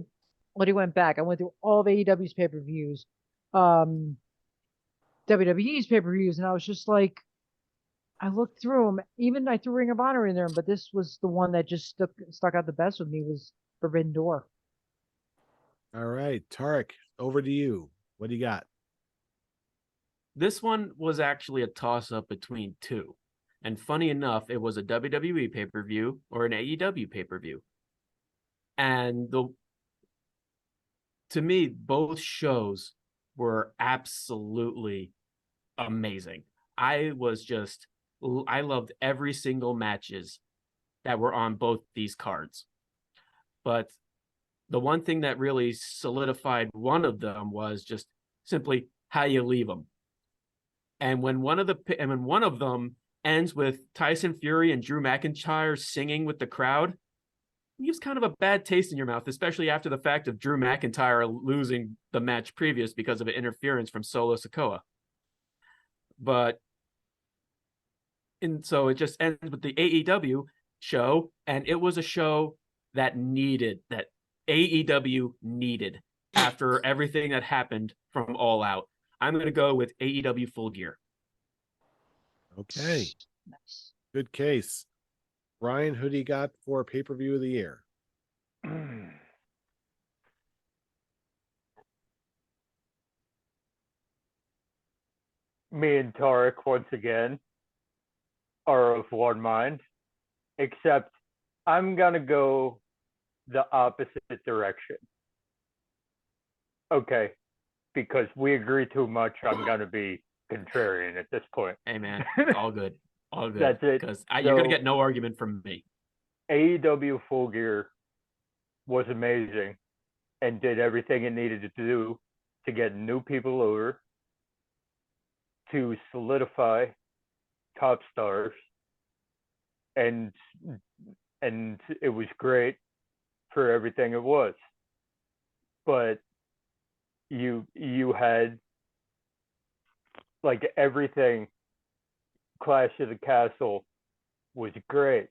when I went back, I went through all of AEW's pay-per-views, WWE's pay-per-views, and I was just like, I looked through them. Even I threw Ring of Honor in there, but this was the one that just stuck out the best with me was Forbidden Door. All right, Tarek, over to you. What do you got? This one was actually a toss-up between two. And funny enough, it was a WWE pay-per-view or an AEW pay-per-view. And to me, both shows were absolutely amazing. I loved every single matches that were on both these cards. But the one thing that really solidified one of them was just simply how you leave them. And when one of them ends with Tyson Fury and Drew McIntyre singing with the crowd, it leaves kind of a bad taste in your mouth, especially after the fact of Drew McIntyre losing the match previous because of an interference from Solo Sikoa. And so it just ends with the AEW show, and it was a show that AEW needed after everything that happened from All Out. I'm going to go with AEW Full Gear. Okay. Nice. Good case. Ryan, who do you got for pay-per-view of the year? Me and Tarek, once again, are of one mind, except I'm going to go the opposite direction. Okay, because we agree too much, I'm going to be contrarian at this point. Hey, man, it's all good. All good. That's it. Because you're going to get no argument from me. AEW Full Gear was amazing and did everything it needed to do to get new people over, to solidify top stars, and it was great for everything it was. But you had like everything. Clash of the Castle was great.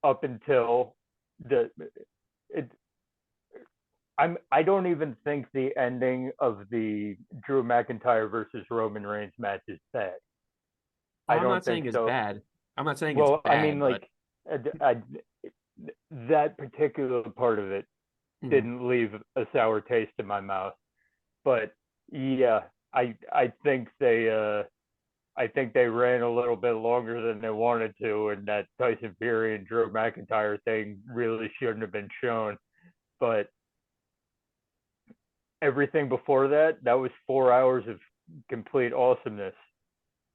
Up until I don't even think the ending of the Drew McIntyre versus Roman Reigns match is bad. I'm not saying it's bad. I'm not saying it's bad. I mean, like, that particular part of it didn't leave a sour taste in my mouth. But yeah, I think they ran a little bit longer than they wanted to, and that Tyson Fury and Drew McIntyre thing really shouldn't have been shown. But everything before that was 4 hours of complete awesomeness.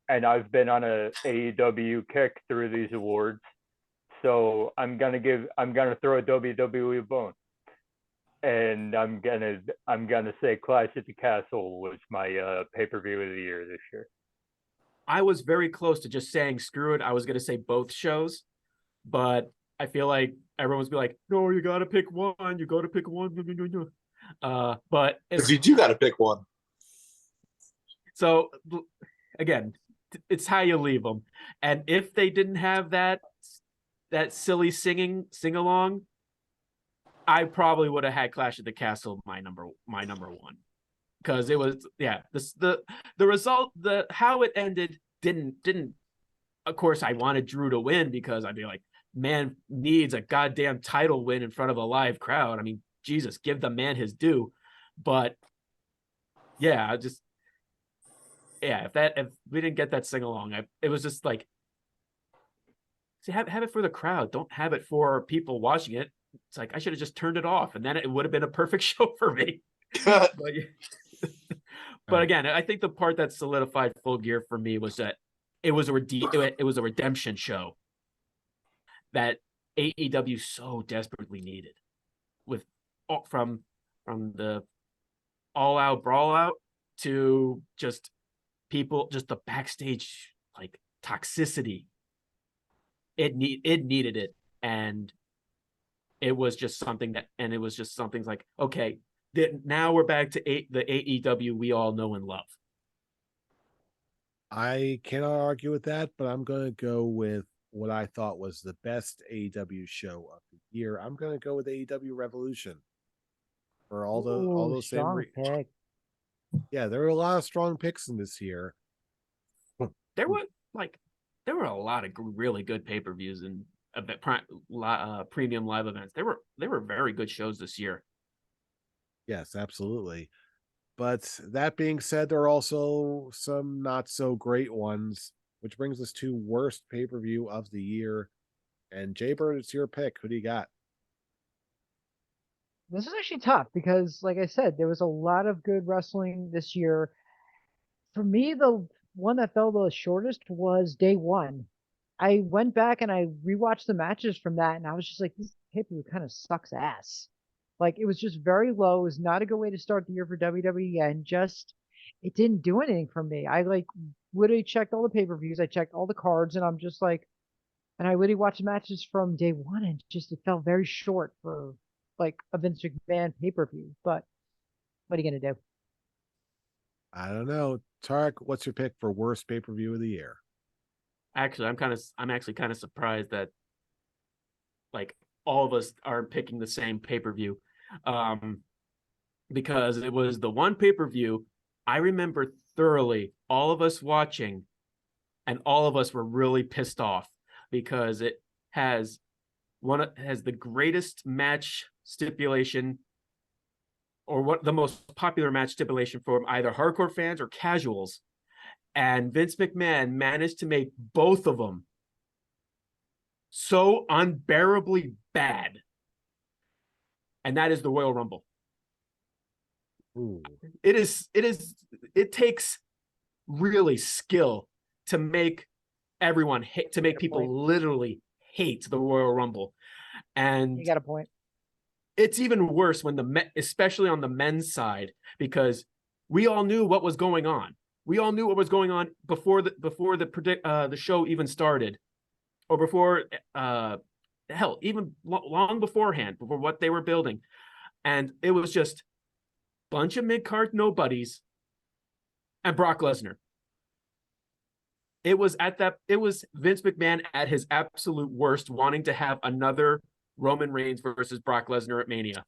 And I've been on a AEW kick through these awards, so I'm gonna throw a WWE a bone, and I'm gonna say Clash at the Castle was my pay-per-view of the year this year. I was very close to just saying screw it. I was gonna say both shows, but I feel like everyone's be like, no, you gotta pick one. You gotta pick one. But you do gotta pick one. So again, it's how you leave them. And if they didn't have that silly sing along, I probably would have had Clash of the Castle my number one, because it was the result, how it ended didn't. Of course, I wanted Drew to win because I'd be like, man needs a goddamn title win in front of a live crowd. I mean, Jesus, give the man his due. But yeah, if we didn't get that sing along, it was just like, see, have it for the crowd. Don't have it for people watching it. It's like I should have just turned it off, and then it would have been a perfect show for me. But again, I think the part that solidified Full Gear for me was that it was a redemption show that AEW so desperately needed, with from the all out brawl out to just people, just the backstage like toxicity. It needed it, and it was just something like, okay, now we're back to the AEW we all know and love. I cannot argue with that, but I'm going to go with what I thought was the best AEW show of the year. I'm going to go with AEW Revolution for all those same reasons. Yeah, there were a lot of strong picks in this year. There were a lot of really good pay-per-views and premium live events. They were very good shows this year. Yes, absolutely. But that being said, there are also some not so great ones, which brings us to worst pay-per-view of the year. And Jaybird, it's your pick. Who do you got? This is actually tough because, like I said, there was a lot of good wrestling this year. For me, the one that fell the shortest was Day One. I went back and I rewatched the matches from that, and I was just like, this pay-per-view kind of sucks ass. Like, it was just very low. It was not a good way to start the year for WWE, and just it didn't do anything for me. I like literally checked all the pay-per-views, I checked all the cards, and I'm just like, and I literally watched matches from Day One, and just it felt very short for like a Vince McMahon pay-per-view. But what are you gonna do? I don't know. Tarek, what's your pick for worst pay-per-view of the year? Actually, I'm actually kind of surprised that like all of us are picking the same pay-per-view, because it was the one pay-per-view I remember thoroughly all of us watching, and all of us were really pissed off. because it has the greatest match stipulation, or what the most popular match stipulation for either hardcore fans or casuals. And Vince McMahon managed to make both of them so unbearably bad. And that is the Royal Rumble. Ooh. It takes really skill to make everyone hate, to make people literally hate the Royal Rumble. And You got a point. it's even worse when especially on the men's side, because we all knew what was going on. We all knew what was going on before the show even started, or before hell, even long beforehand, before what they were building. And it was just bunch of mid-card nobodies and Brock Lesnar. It was Vince McMahon at his absolute worst, wanting to have another Roman Reigns versus Brock Lesnar at Mania.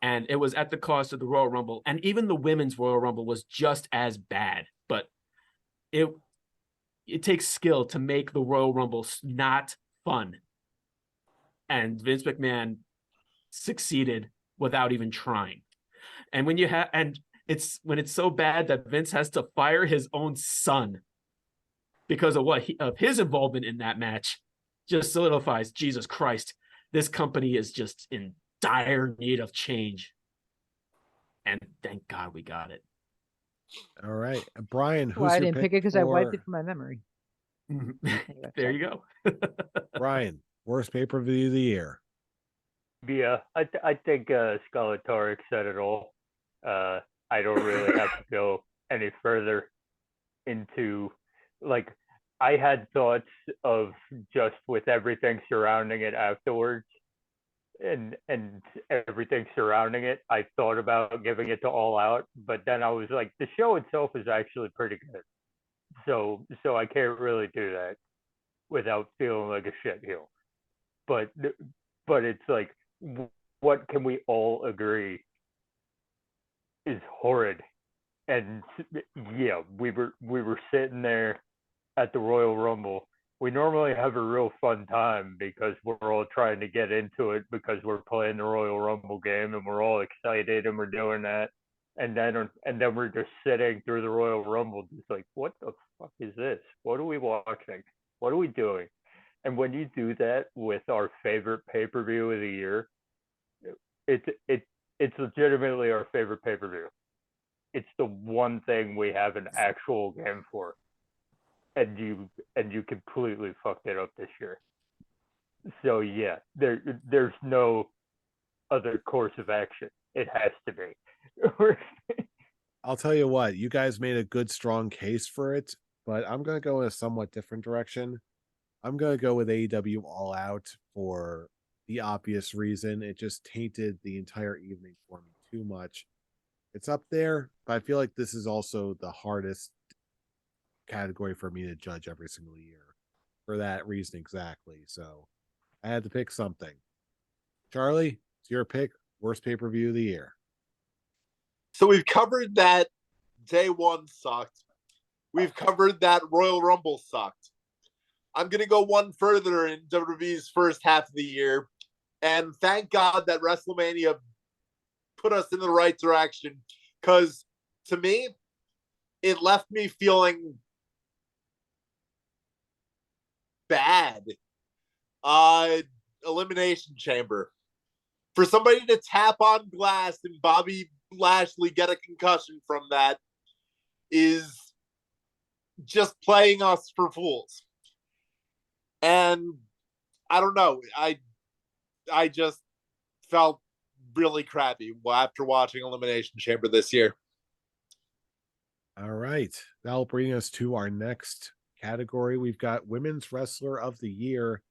And it was at the cost of the Royal Rumble. And even the women's Royal Rumble was just as bad. But it takes skill to make the Royal Rumble not fun. And Vince McMahon succeeded without even trying. And when it's so bad that Vince has to fire his own son because of of his involvement in that match, just solidifies, Jesus Christ, this company is just in dire need of change. And thank God we got it. All right, Brian, who's Well, I your didn't pick it because I wiped it from my memory. Anyway, There sorry. you go. Brian, worst pay-per-view of the year. Yeah, I think Scholly Awards said it all. I don't really have to go any further into, like, I had thoughts of just with everything surrounding it afterwards, and everything surrounding it, I thought about giving it to All Out, but then I was like, the show itself is actually pretty good, so I can't really do that without feeling like a shitheel. But it's like, what can we all agree is horrid? And yeah, we were sitting there at the Royal Rumble. We normally have a real fun time because we're all trying to get into it because we're playing the Royal Rumble game and we're all excited and we're doing that. And then we're just sitting through the Royal Rumble, just like, what the fuck is this? What are we watching? What are we doing? And when you do that with our favorite pay-per-view of the year, it's legitimately our favorite pay-per-view. It's the one thing we have an actual game for, and you completely fucked it up this year. So yeah, there's no other course of action. It has to be. I'll tell you what, you guys made a good, strong case for it, but I'm going to go in a somewhat different direction. I'm going to go with AEW All Out for the obvious reason. It just tainted the entire evening for me too much. It's up there, but I feel like this is also the hardest category for me to judge every single year for that reason exactly. So I had to pick something. Charlie, it's your pick. Worst pay-per-view of the year. So we've covered that day one sucked. We've covered that Royal Rumble sucked. I'm going to go one further in WWE's first half of the year. And thank God that WrestleMania put us in the right direction. Because to me, it left me feeling bad. Elimination Chamber. For somebody to tap on glass and Bobby Lashley get a concussion from that is just playing us for fools. And I don't know. I just felt really crappy after watching Elimination Chamber this year. All right. That'll bring us to our next category. We've got Women's Wrestler of the Year.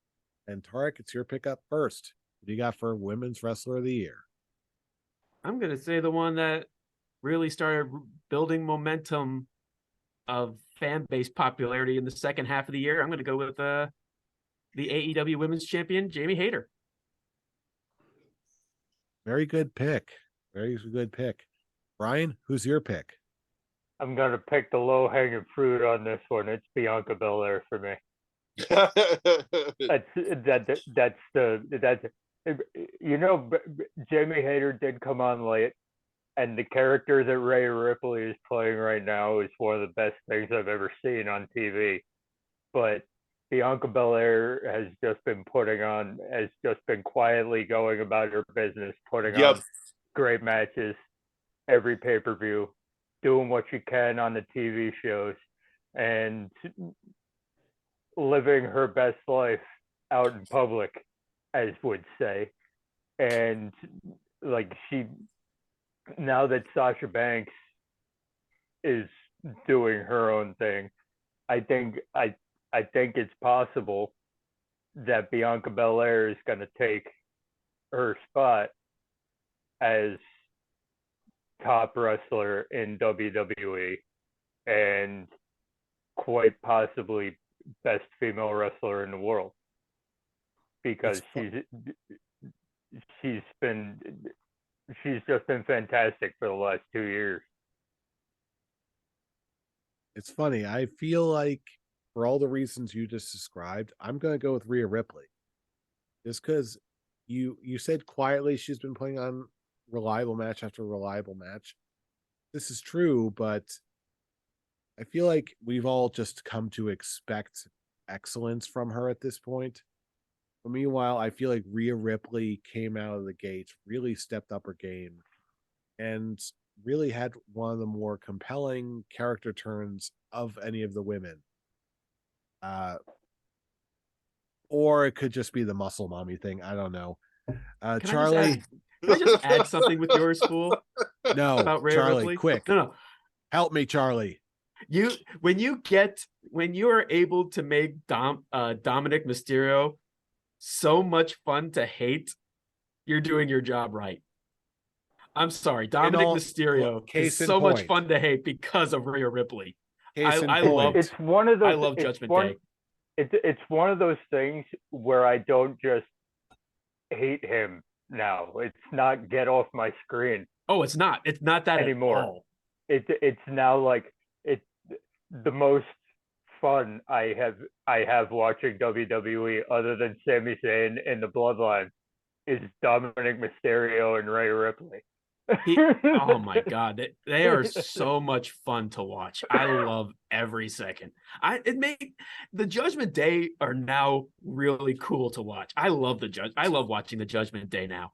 And Tarek, it's your pickup first. What do you got for Women's Wrestler of the Year? I'm going to say the one that really started building momentum of fan base popularity in the second half of the year. I'm going to go with the AEW Women's Champion, Jamie Hayter. Very good pick. Very good pick. Brian, who's your pick? I'm gonna pick the low hanging fruit on this one. It's Bianca Belair for me. That's Jamie Hayter did come on late, and the character that Rhea Ripley is playing right now is one of the best things I've ever seen on TV. But Bianca Belair has just been quietly going about her business, putting Yep. on great matches every pay-per-view, doing what she can on the TV shows, and living her best life out in public, as would say. And like now that Sasha Banks is doing her own thing, I think it's possible that Bianca Belair is going to take her spot as top wrestler in WWE and quite possibly best female wrestler in the world, because she's just been fantastic for the last 2 years. It's funny. I feel like for all the reasons you just described, I'm going to go with Rhea Ripley. Just because you said quietly she's been putting on reliable match after reliable match. This is true, but I feel like we've all just come to expect excellence from her at this point. But meanwhile, I feel like Rhea Ripley came out of the gates, really stepped up her game, and really had one of the more compelling character turns of any of the women. Or it could just be the muscle mommy thing. I don't know. Charlie. Can I just add something with your school? No, about Rhea Charlie, Ripley? quick. No. Help me, Charlie. When you are able to make Dominic Mysterio so much fun to hate, you're doing your job right. I'm sorry, Dominic Mysterio is so much fun to hate because of Rhea Ripley. I love Judgment Day. It's one of those things where I don't just hate him now. It's not get off my screen. Oh, it's not that anymore. At all. It's now like it's the most fun I have watching WWE, other than Sami Zayn in the Bloodline, is Dominic Mysterio and Rhea Ripley. Oh my God, they are so much fun to watch. I love every second. The Judgment Day are now really cool to watch. I love watching the Judgment Day now.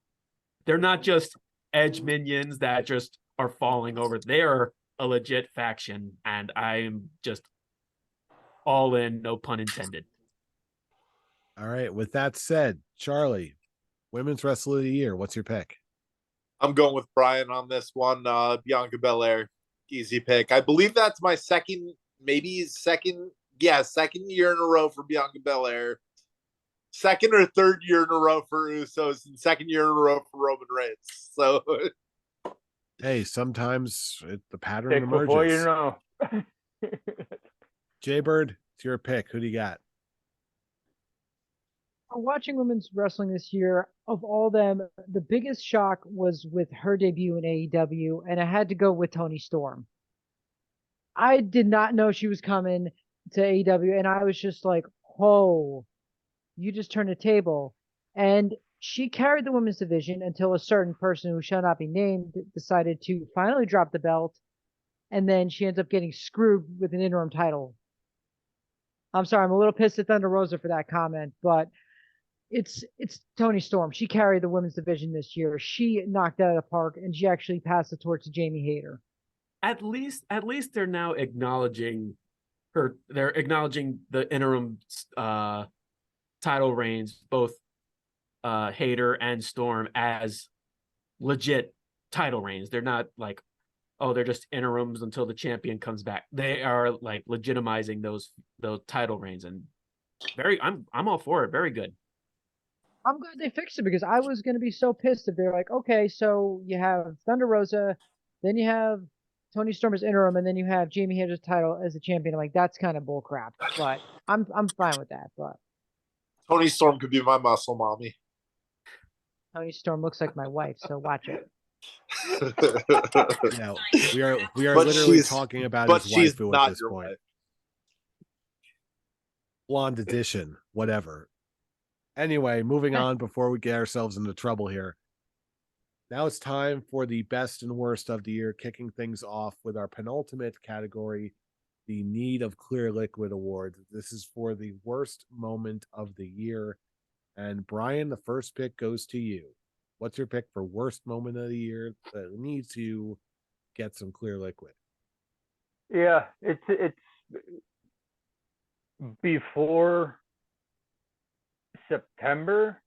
They're not just edge minions that just are falling over. They are a legit faction, and I'm just all in, no pun intended. All right. With that said, Charlie, Women's Wrestler of the Year, what's your pick? I'm going with Brian on this one. Bianca Belair, easy pick. I believe that's my second year in a row for Bianca Belair. Second or third year in a row for Usos, and second year in a row for Roman Reigns. So, hey, sometimes the pattern emerges. Before you know. Jaybird, it's your pick. Who do you got? Watching women's wrestling this year, of all them, the biggest shock was with her debut in AEW, and I had to go with Toni Storm. I did not know she was coming to AEW, and I was just like, oh, you just turned a table. And she carried the women's division until a certain person who shall not be named decided to finally drop the belt, and then she ends up getting screwed with an interim title. I'm sorry, I'm a little pissed at Thunder Rosa for that comment, but it's Toni Storm. She carried the women's division this year. She knocked it out of the park, and she actually passed the torch to Jamie Hayter. At least they're now acknowledging her. They're acknowledging the interim title reigns, both Hayter and Storm, as legit title reigns. They're not like, oh, they're just interims until the champion comes back. They are like legitimizing those title reigns, and I'm all for it. Very good. I'm glad they fixed it, because I was going to be so pissed if they're like, okay, so you have Thunder Rosa, then you have Toni Storm as interim, and then you have Jamie Hayter's title as the champion. I'm like, that's kind of bullcrap, but I'm fine with that. But Toni Storm could be my muscle mommy. Toni Storm looks like my wife, so watch it. Yeah, we are literally talking about his waifu at this point. Wife. Blonde edition, whatever. Anyway, moving on before we get ourselves into trouble here. Now it's time for the best and worst of the year, kicking things off with our penultimate category, the Need of Clear Liquid Award. This is for the worst moment of the year. And Brian, the first pick goes to you. What's your pick for worst moment of the year that needs to get some clear liquid? Yeah, it's before September.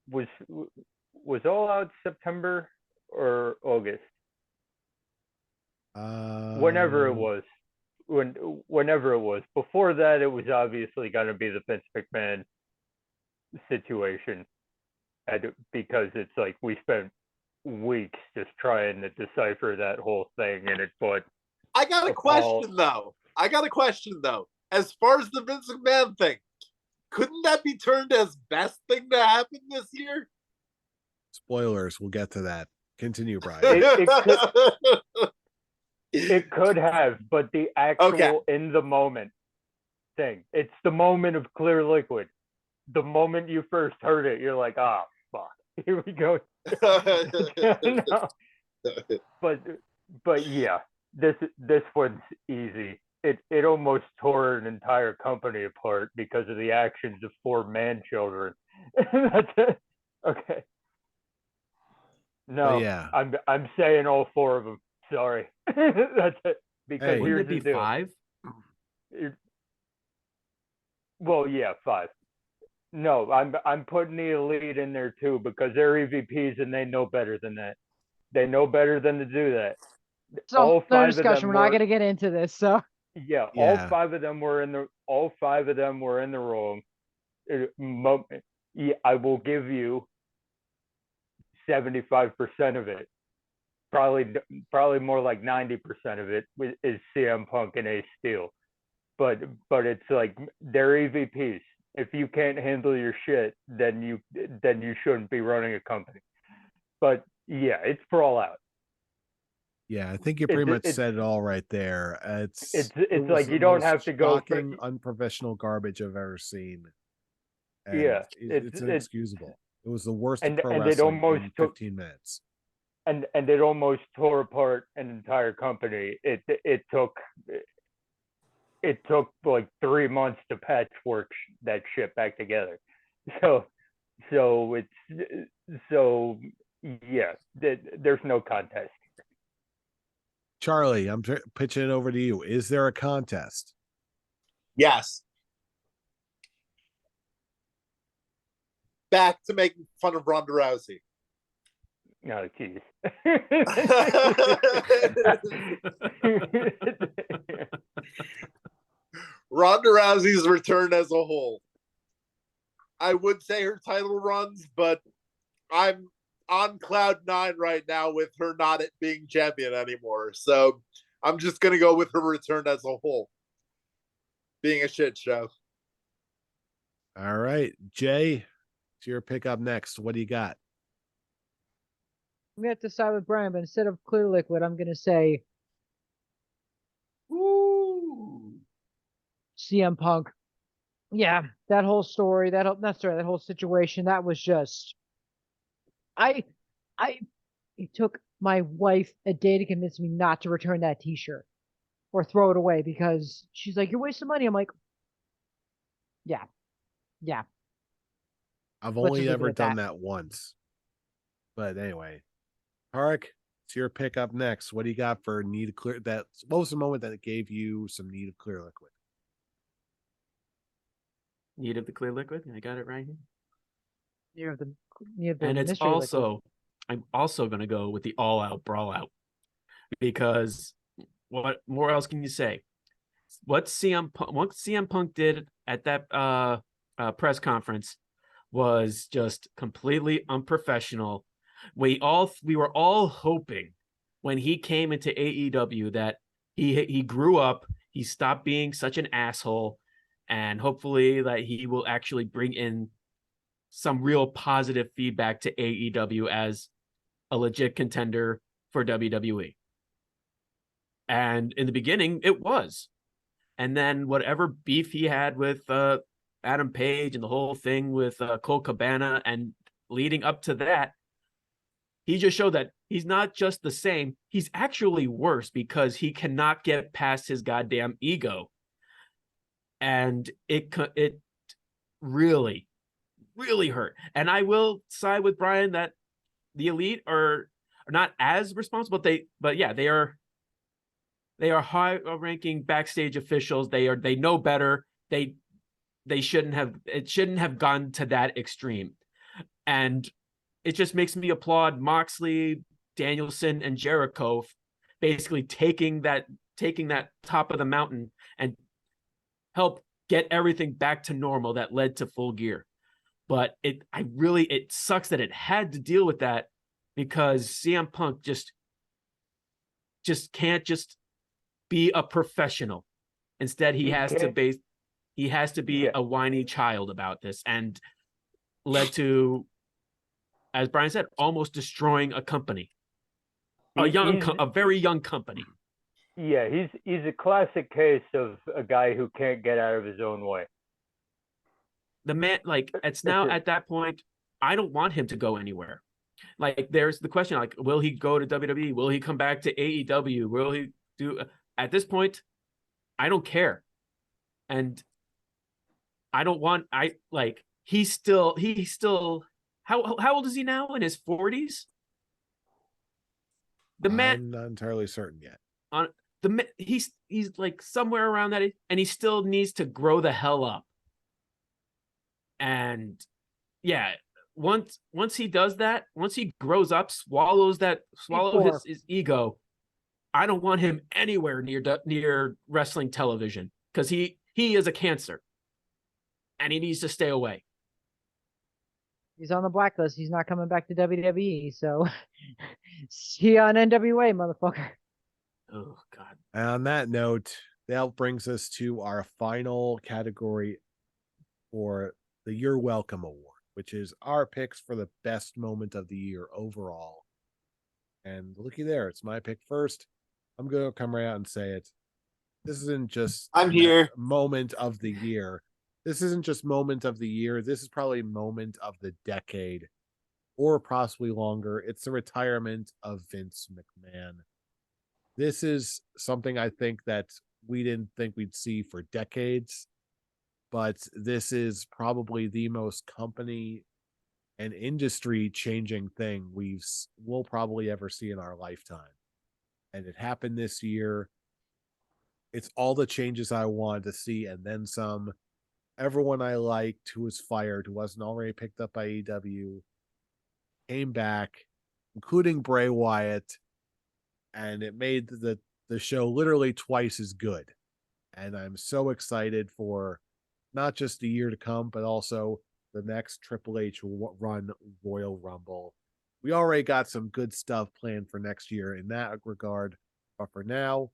Was All Out September or August? Whenever it was. Whenever it was. Before that, it was obviously going to be the Vince McMahon situation, because it's like we spent weeks just trying to decipher that whole thing, and it brought. I got a question though. As far as the Vince McMahon thing, couldn't that be turned as best thing to happen this year? Spoilers, we'll get to that. Continue, Brian. It could have, but the actual in the moment thing, it's the moment of clear liquid. The moment you first heard it, you're like, oh, fuck, here we go. No. But yeah, this one's easy. It almost tore an entire company apart because of the actions of 4 man-children. That's it. Okay. No, yeah. I'm saying all 4 of them. Sorry. That's it. Because Hey, here's Wouldn't it the be deal. 5? Well, yeah, 5. No, I'm putting the Elite in there too because they're EVPs and they know better than that. They know better than to do that. So all 5 discussion. of them We're not going to get into this. So yeah, all 5 of them were in the wrong. Yeah, I will give you 75% of it. Probably more like 90% of it is CM Punk and Ace Steel. But it's like they're EVPs. If you can't handle your shit, then you shouldn't be running a company. But yeah, it's for All Out. Yeah, I think you pretty much said it all right there. It's like you don't have to go shocking, unprofessional garbage I've ever seen. And yeah, it's inexcusable. It was the worst and, of pro and wrestling it almost in 15 minutes. And it almost tore apart an entire company. It took like 3 months to patchwork that shit back together. So yeah, there's no contest. Charlie, I'm pitching it over to you. Is there a contest? Yes. Back to making fun of Ronda Rousey. Oh, jeez. Ronda Rousey's return as a whole. I would say her title runs, but I'm on cloud 9 right now with her not being champion anymore. So I'm just going to go with her return as a whole. Being a shit show. All right. Jay, it's your pick up next. What do you got? I'm going to have to side with Brian, but instead of clear liquid, I'm going to say CM Punk. Yeah, that whole story, that whole situation, that was just it took my wife a day to convince me not to return that t-shirt or throw it away because she's like, you're wasting money. I'm like, yeah. I've only ever done that once. But anyway, Tarek, it's your pick up next. What do you got for need of clear? What was the moment that gave you some need of clear liquid? Need of the clear liquid. I got it right here. Near the and it's mystery also liquid. I'm also going to go with the all out brawl out because what more else can you say? What CM Punk did at that press conference was just completely unprofessional. We were all hoping when he came into AEW that he grew up, he stopped being such an asshole, and hopefully that he will actually bring in some real positive feedback to AEW as a legit contender for WWE. And in the beginning, it was. And then whatever beef he had with Adam Page and the whole thing with Cole Cabana, and leading up to that, he just showed that he's not just the same, he's actually worse because he cannot get past his goddamn ego. And it really, really hurt. And I will side with Brian that the Elite are not as responsible, but yeah, they are high-ranking backstage officials. They know better. It shouldn't have gone to that extreme. And it just makes me applaud Moxley, Danielson, and Jericho basically taking that top of the mountain and help get everything back to normal that led to Full Gear. But it sucks that it had to deal with that, because CM Punk just can't just be a professional. Instead, he has to be a whiny child about this, and led to, as Brian said, almost destroying a company, a very young company. Yeah, he's a classic case of a guy who can't get out of his own way. The man, like, it's now at that point, I don't want him to go anywhere. Like, there's the question, like, will he go to WWE? Will he come back to AEW? Will he do? At this point, I don't care, and I don't want. He's still. How old is he now? In his 40s. I'm not entirely certain yet. He's like somewhere around that age, and he still needs to grow the hell up. And yeah, once he does that, once he grows up, swallows his ego, I don't want him anywhere near wrestling television, because he is a cancer, and he needs to stay away. He's on the blacklist. He's not coming back to WWE. So see you on NWA, motherfucker. Oh God. And on that note, that brings us to our final category for the You're Welcome Award, which is our picks for the best moment of the year overall. And looky there, it's my pick first. I'm going to come right out and say it. This isn't just I'm here. Moment of the year. This isn't just moment of the year. This is probably moment of the decade, or possibly longer. It's the retirement of Vince McMahon. This is something I think that we didn't think we'd see for decades, but this is probably the most company and industry changing thing we'll probably ever see in our lifetime. And it happened this year. It's all the changes I wanted to see, and then some. Everyone I liked who was fired, who wasn't already picked up by AEW, came back, including Bray Wyatt, and it made the show literally twice as good. And I'm so excited for not just the year to come, but also the next Triple H run Royal Rumble. We already got some good stuff planned for next year in that regard, but for now,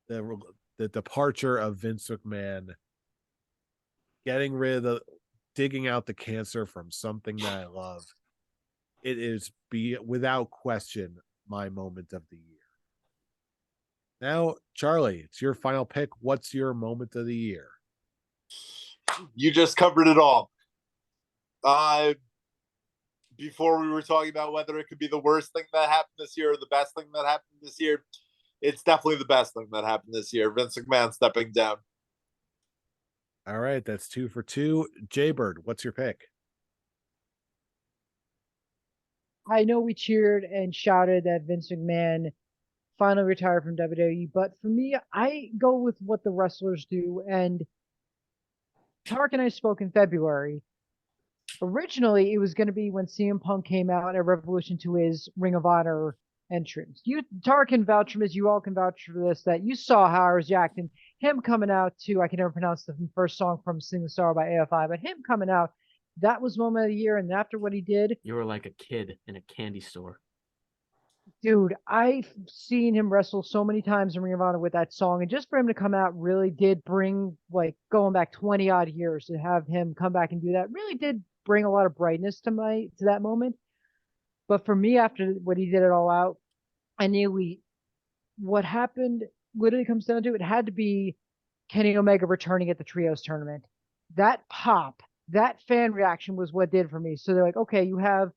the departure of Vince McMahon, digging out the cancer from something that I love, it is without question my moment of the year. Now, Charlie, it's your final pick. What's your moment of the year? You just covered it all. Before we were talking about whether it could be the worst thing that happened this year or the best thing that happened this year, it's definitely the best thing that happened this year. Vince McMahon stepping down. All right, that's 2 for 2. Jaybird, what's your pick? I know we cheered and shouted that Vince McMahon finally retired from WWE, but for me, I go with what the wrestlers do. And Tark and I spoke in February. Originally, it was going to be when CM Punk came out at Revolution to his Ring of Honor entrance. Tark can vouch for this. You all can vouch for this, that you saw how I was reacting. Him coming out to, I can never pronounce the first song from Sing the Star by AFI, but him coming out, that was moment of the year. And after what he did, You were like a kid in a candy store. dude, I've seen him wrestle so many times in Ring of Honor with that song, and just for him to come out really did bring, like, going back 20 odd years, to have him come back and do that really did bring a lot of brightness to that moment. But for me, after what he did it all out, I knew what happened literally comes down to, it had to be Kenny Omega returning at the trios tournament. That pop, that fan reaction was what did for me. So they're like, okay, you have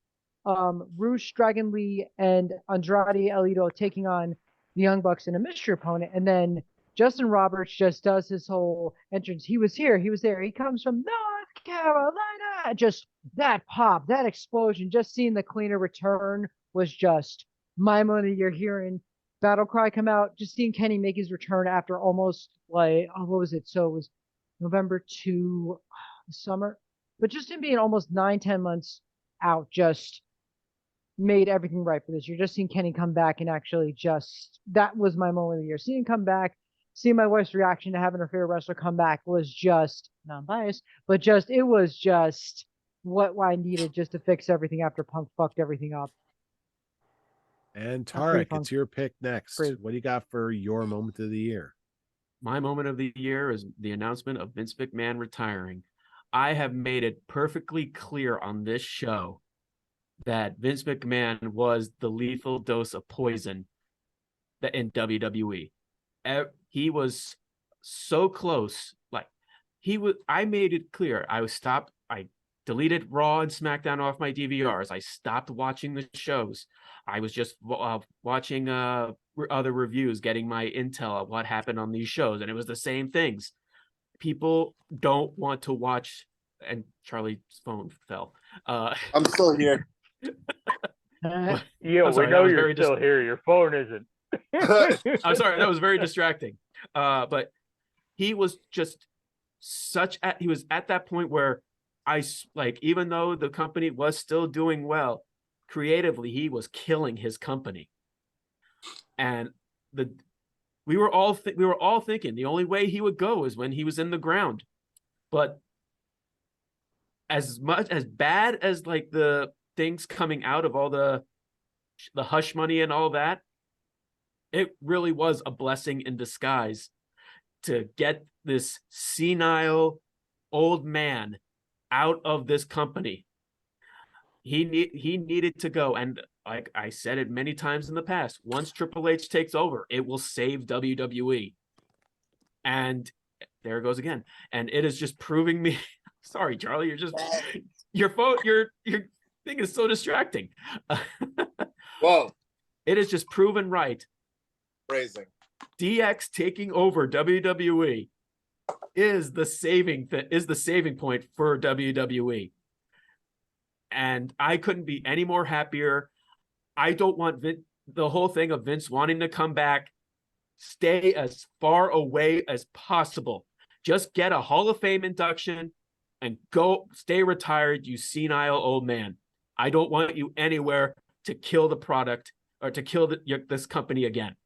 Roosh, Dragon Lee, and Andrade El Idolo taking on the Young Bucks in a mystery opponent, and then Justin Roberts just does his whole entrance. He was here, he was there, he comes from North Carolina. Just that pop, that explosion, just seeing the cleaner return was just my moment of the year. Hearing Battle Cry come out, just seeing Kenny make his return after almost like, oh, what was it? So it was November to summer, but just him being almost 9-10 months out, just made everything right for this. You're just seeing Kenny come back and actually just, that was my moment of the year. Seeing him come back, seeing my wife's reaction to having her favorite wrestler come back was just non-biased, but just, it was just what I needed just to fix everything after Punk fucked everything up. And That's pretty Tarek, fun. it's your pick next. Pretty- What do you got for your moment of the year? My moment of the year is the announcement of Vince McMahon retiring. I have made it perfectly clear on this show that Vince McMahon was the lethal dose of poison that in WWE. He was so close. Like I made it clear. I deleted Raw and SmackDown off my DVRs. I stopped watching the shows. I was just watching other reviews, getting my intel of what happened on these shows, and it was the same things. People don't want to watch. And Charlie's phone fell. I'm still here. Yeah, I'm sorry, we know that was you're very still here. Your phone isn't. I'm sorry, that was very distracting. But he was just he was at that point where even though the company was still doing well, creatively, he was killing his company. And we were all thinking the only way he would go is when he was in the ground. But as bad as like the things coming out of all the hush money and all that, it really was a blessing in disguise to get this senile old man out of this company. He needed to go, and like I said it many times in the past, once Triple H takes over, it will save WWE. And there it goes again. And it is just proving me. Sorry, Charlie, your thing is so distracting. Whoa, It is just proven right. phrasing. DX taking over WWE is the saving point for WWE. And I couldn't be any more happier. I don't want the whole thing of Vince wanting to come back, stay as far away as possible. Just get a Hall of Fame induction and go stay retired, you senile old man. I don't want you anywhere to kill the product or to kill this company again.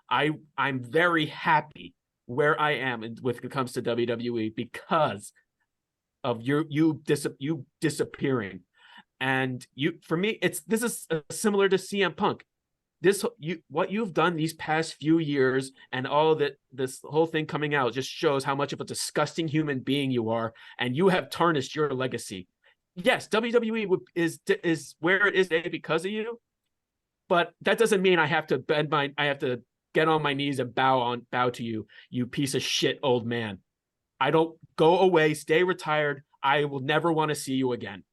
I'm very happy where I am when it comes to WWE because of you disappearing. And for me, this is similar to CM Punk. What you've done these past few years and all that, this whole thing coming out just shows how much of a disgusting human being you are, and you have tarnished your legacy. Yes, WWE is where it is today because of you, but that doesn't mean I have to get on my knees and bow to you, you piece of shit old man. I don't go away, stay retired. I will never want to see you again.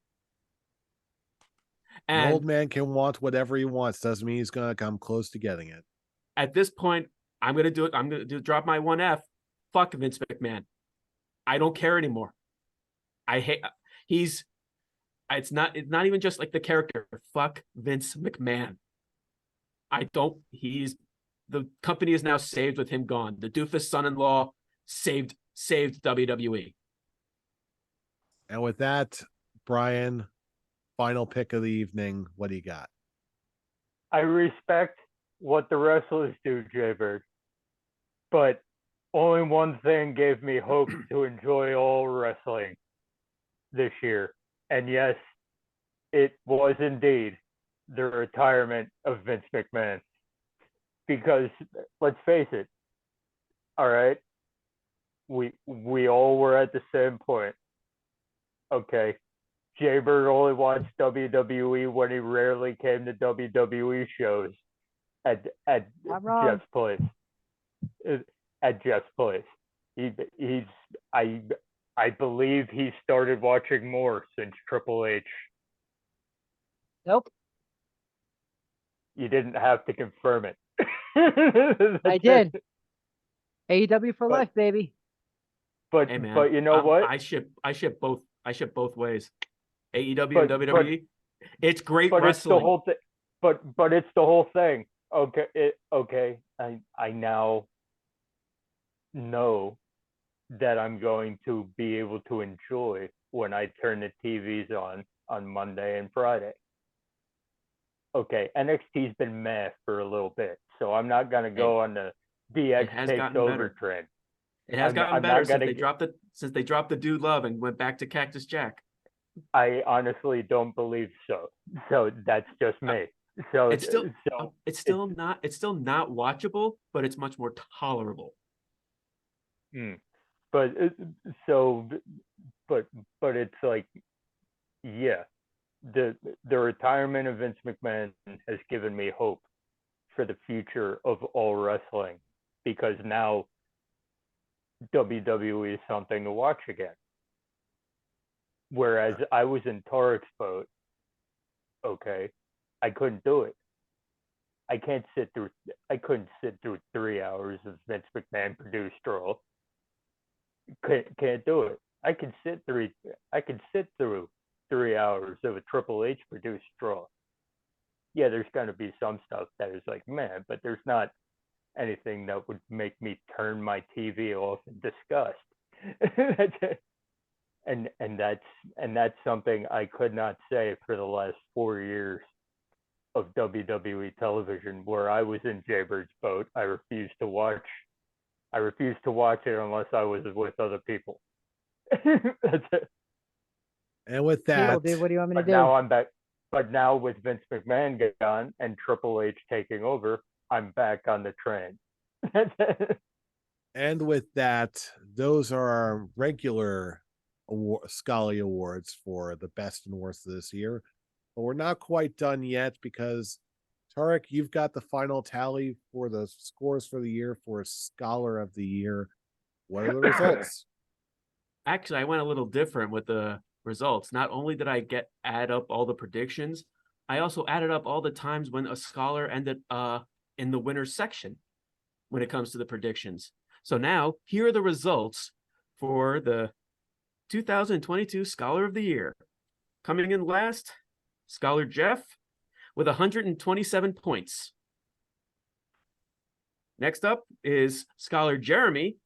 An old man can want whatever he wants. Doesn't mean he's going to come close to getting it. At this point, I'm going to do it. I'm going to drop my 1F. Fuck Vince McMahon. I don't care anymore. It's not even just like the character. Fuck Vince McMahon. The company is now saved with him gone. The doofus son-in-law saved WWE. And with that, Brian, final pick of the evening. What do you got? I respect what the wrestlers do, Jaybird, but only one thing gave me hope to enjoy all wrestling this year. And yes, it was indeed the retirement of Vince McMahon. Because let's face it, all right, we all were at the same point. Okay, Jaybird only watched WWE when he rarely came to WWE shows at Jeff's place. At Jeff's place. He's I believe he started watching more since Triple H. Nope, You didn't have to confirm it. I did. AEW for But- life, baby. But Hey man, but you know what? I ship both ways. AEW But- and WWE. It's great But it's the wrestling. whole thing. But it's the whole thing. Okay. I now know that I'm going to be able to enjoy when I turn the TVs on Monday and Friday. Okay, NXT's been meh for a little bit, so I'm not gonna go on the DX has takes gotten over better. trend. It has gotten I'm better not since gonna they dropped the Dude Love and went back to Cactus Jack. I honestly don't believe so. So that's just me. So It's still so it's still not watchable, but it's much more tolerable. but so but it's like, yeah, the retirement of Vince McMahon has given me hope for the future of all wrestling, because now WWE is something to watch again. Whereas I was in Tarek's boat, okay, I couldn't do it. I couldn't sit through 3 hours of Vince McMahon produced Raw. Can't do it. I can sit through 3 hours of a Triple H produced Raw. Yeah, there's gonna be some stuff that is like, man, but there's not anything that would make me turn my TV off in disgust. and that's something I could not say for the last 4 years of WWE television, where I was in Jaybird's boat. I refused to watch it unless I was with other people. That's it. And with Cable, that, dude, what do you want me to But do? now I'm back. But now with Vince McMahon gone and Triple H taking over, I'm back on the train. and with that, those are our regular Scholly Awards for the best and worst of this year. But we're not quite done yet, because Tarek, you've got the final tally for the scores for the year for Scholar of the Year. What are the results? Actually, I went a little different with the results. Not only did I add up all the predictions, I also added up all the times when a scholar ended in the winner's section when it comes to the predictions. So now here are the results for the 2022 Scholar of the Year. Coming in last, Scholar Jeff with 127 points. Next up is Scholar Jeremy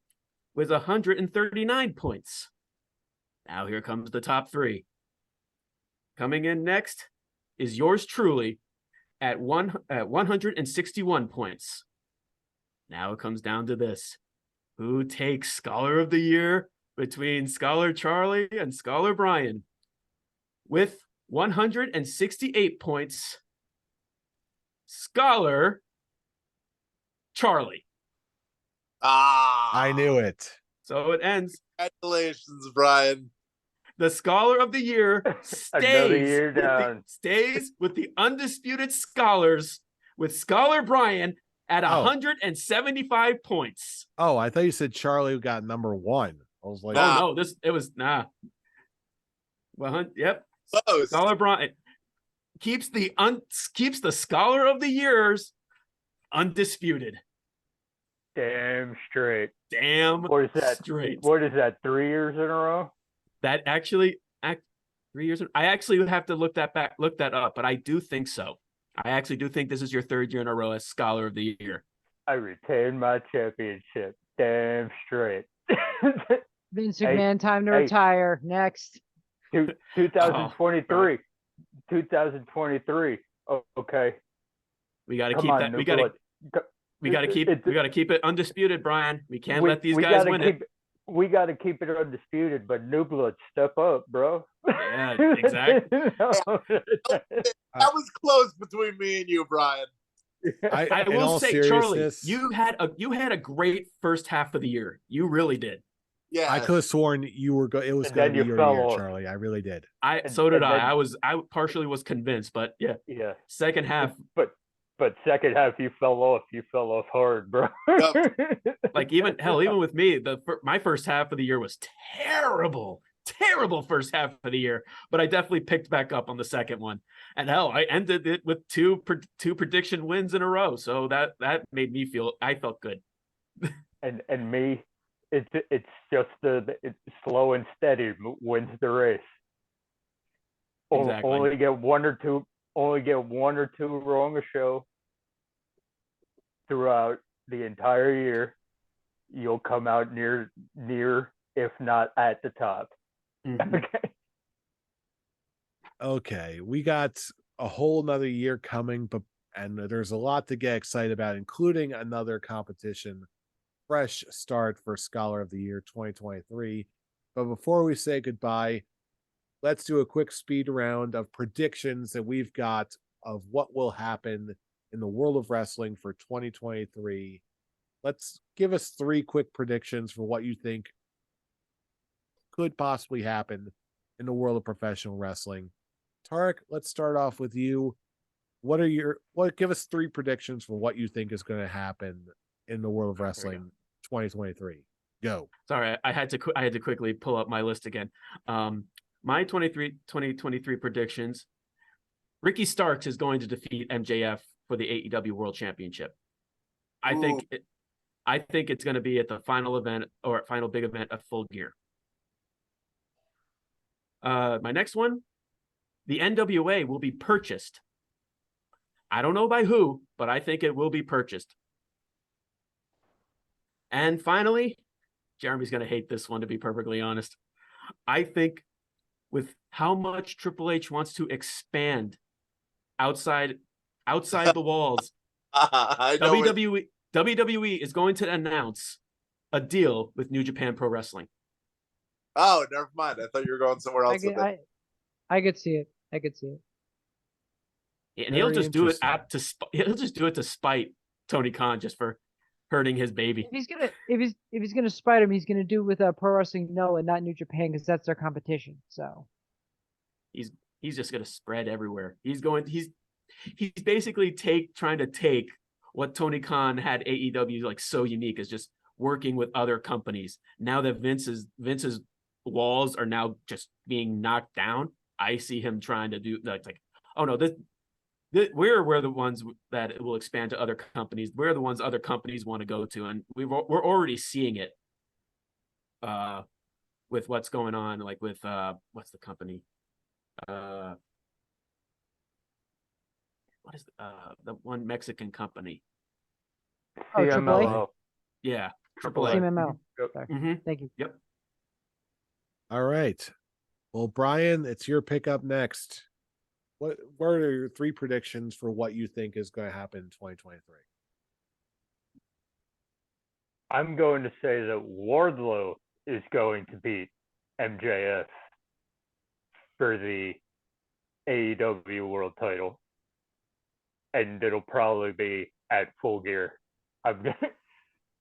with 139 points. Now here comes the top three. Coming in next is yours truly at 161 points. Now it comes down to this. Who takes Scholar of the Year between Scholar Charlie and Scholar Brian? With 168 points, Scholar Charlie. I knew it. So it ends. Congratulations, Brian. The Scholar of the Year Another year down. stays with the undisputed Scholars, with Scholar Brian at 175 points. Oh, I thought you said Charlie got number one. I was like, Nah. Oh no, it was nah. Well, yep. Close. Scholar Brian keeps the Scholar of the Years undisputed. Damn straight. Damn What is that? straight. What is that? 3 years in a row? That actually 3 years. I actually would have to look that up, but I do think so. I actually do think this is your third year in a row as Scholar of the Year. I retained my championship. Damn straight. Vince Hey, McMahon, time to hey. retire. Next. 2023. 2023. Oh, okay. We got to Come keep on, that. New We got to Blood. we got to keep It's- we got to keep it undisputed, Brian. We can't let these guys gotta win it. We got to keep it undisputed, but New Blood, step up, bro. Yeah, exactly. That was close between me and you, Brian. I in will all say, Charlie, seriousness, you had a great first half of the year. You really did. Yeah. I could have sworn you were it was And going then to be you your fell year, off. Charlie. I really did. So did and then- I. I partially was convinced, but yeah, Yeah. second half. But but second half you fell off. You fell off hard, bro. Like even with me, my first half of the year was terrible first half of the year, but I definitely picked back up on the second one. And hell, I ended it with two prediction wins in a row, so that made me I felt good. and me, it's just it's slow and steady wins the race. Exactly. Only get one or two wrong a show throughout the entire year, you'll come out near, if not at the top. Mhm. Okay, we got a whole nother year coming, and there's a lot to get excited about, including another competition, fresh start for Scholar of the Year 2023. But before we say goodbye, let's do a quick speed round of predictions that we've got of what will happen in the world of wrestling for 2023. Let's give us 3 quick predictions for what you think could possibly happen in the world of professional wrestling. Tarek, let's start off with you. Give us 3 predictions for what you think is going to happen in the world of wrestling 2023. Go. Sorry, I had to quickly pull up my list again. My 2023 predictions: Ricky Starks is going to defeat MJF for the AEW World Championship. I think it's going to be at the final event or final big event of Full Gear. My next one: the NWA will be purchased. I don't know by who, but I think it will be purchased. And finally, Jeremy's going to hate this one, to be perfectly honest. I think with how much Triple H wants to expand outside the walls, WWE is going to announce a deal with New Japan Pro Wrestling. Oh, never mind. I thought you were going somewhere else with it. I could see it. And he'll just do it to spite Tony Khan, just for hurting his baby. If he's gonna spite him, he's gonna do with Pro Wrestling No and not New Japan, because that's their competition. So he's just gonna spread everywhere. He's basically trying to take what Tony Khan had AEW like so unique, is just working with other companies. Now that Vince's walls are now just being knocked down, I see him trying to do like oh no, we're the ones that it will expand to other companies. We're the ones other companies want to go to, and we're already seeing it with what's going on, like with what's the company, what is the one Mexican company? CMLL. Yeah, AAA. CMML. Mm-hmm. Thank you. Yep. All right. Well, Brian, it's your pick up next. What are your 3 predictions for what you think is going to happen in 2023? I'm going to say that Wardlow is going to beat MJF for the AEW World Title, and it'll probably be at Full Gear.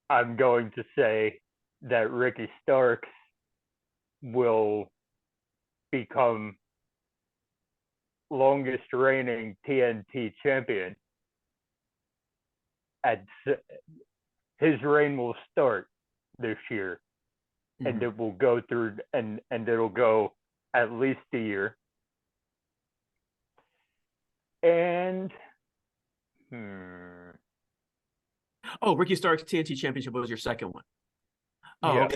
I'm going to say that Ricky Starks will become longest reigning TNT champion. His reign will start this year, and it will go through, and it'll go at least a year. And oh, Ricky Starks TNT Championship was your second one. Oh, yeah.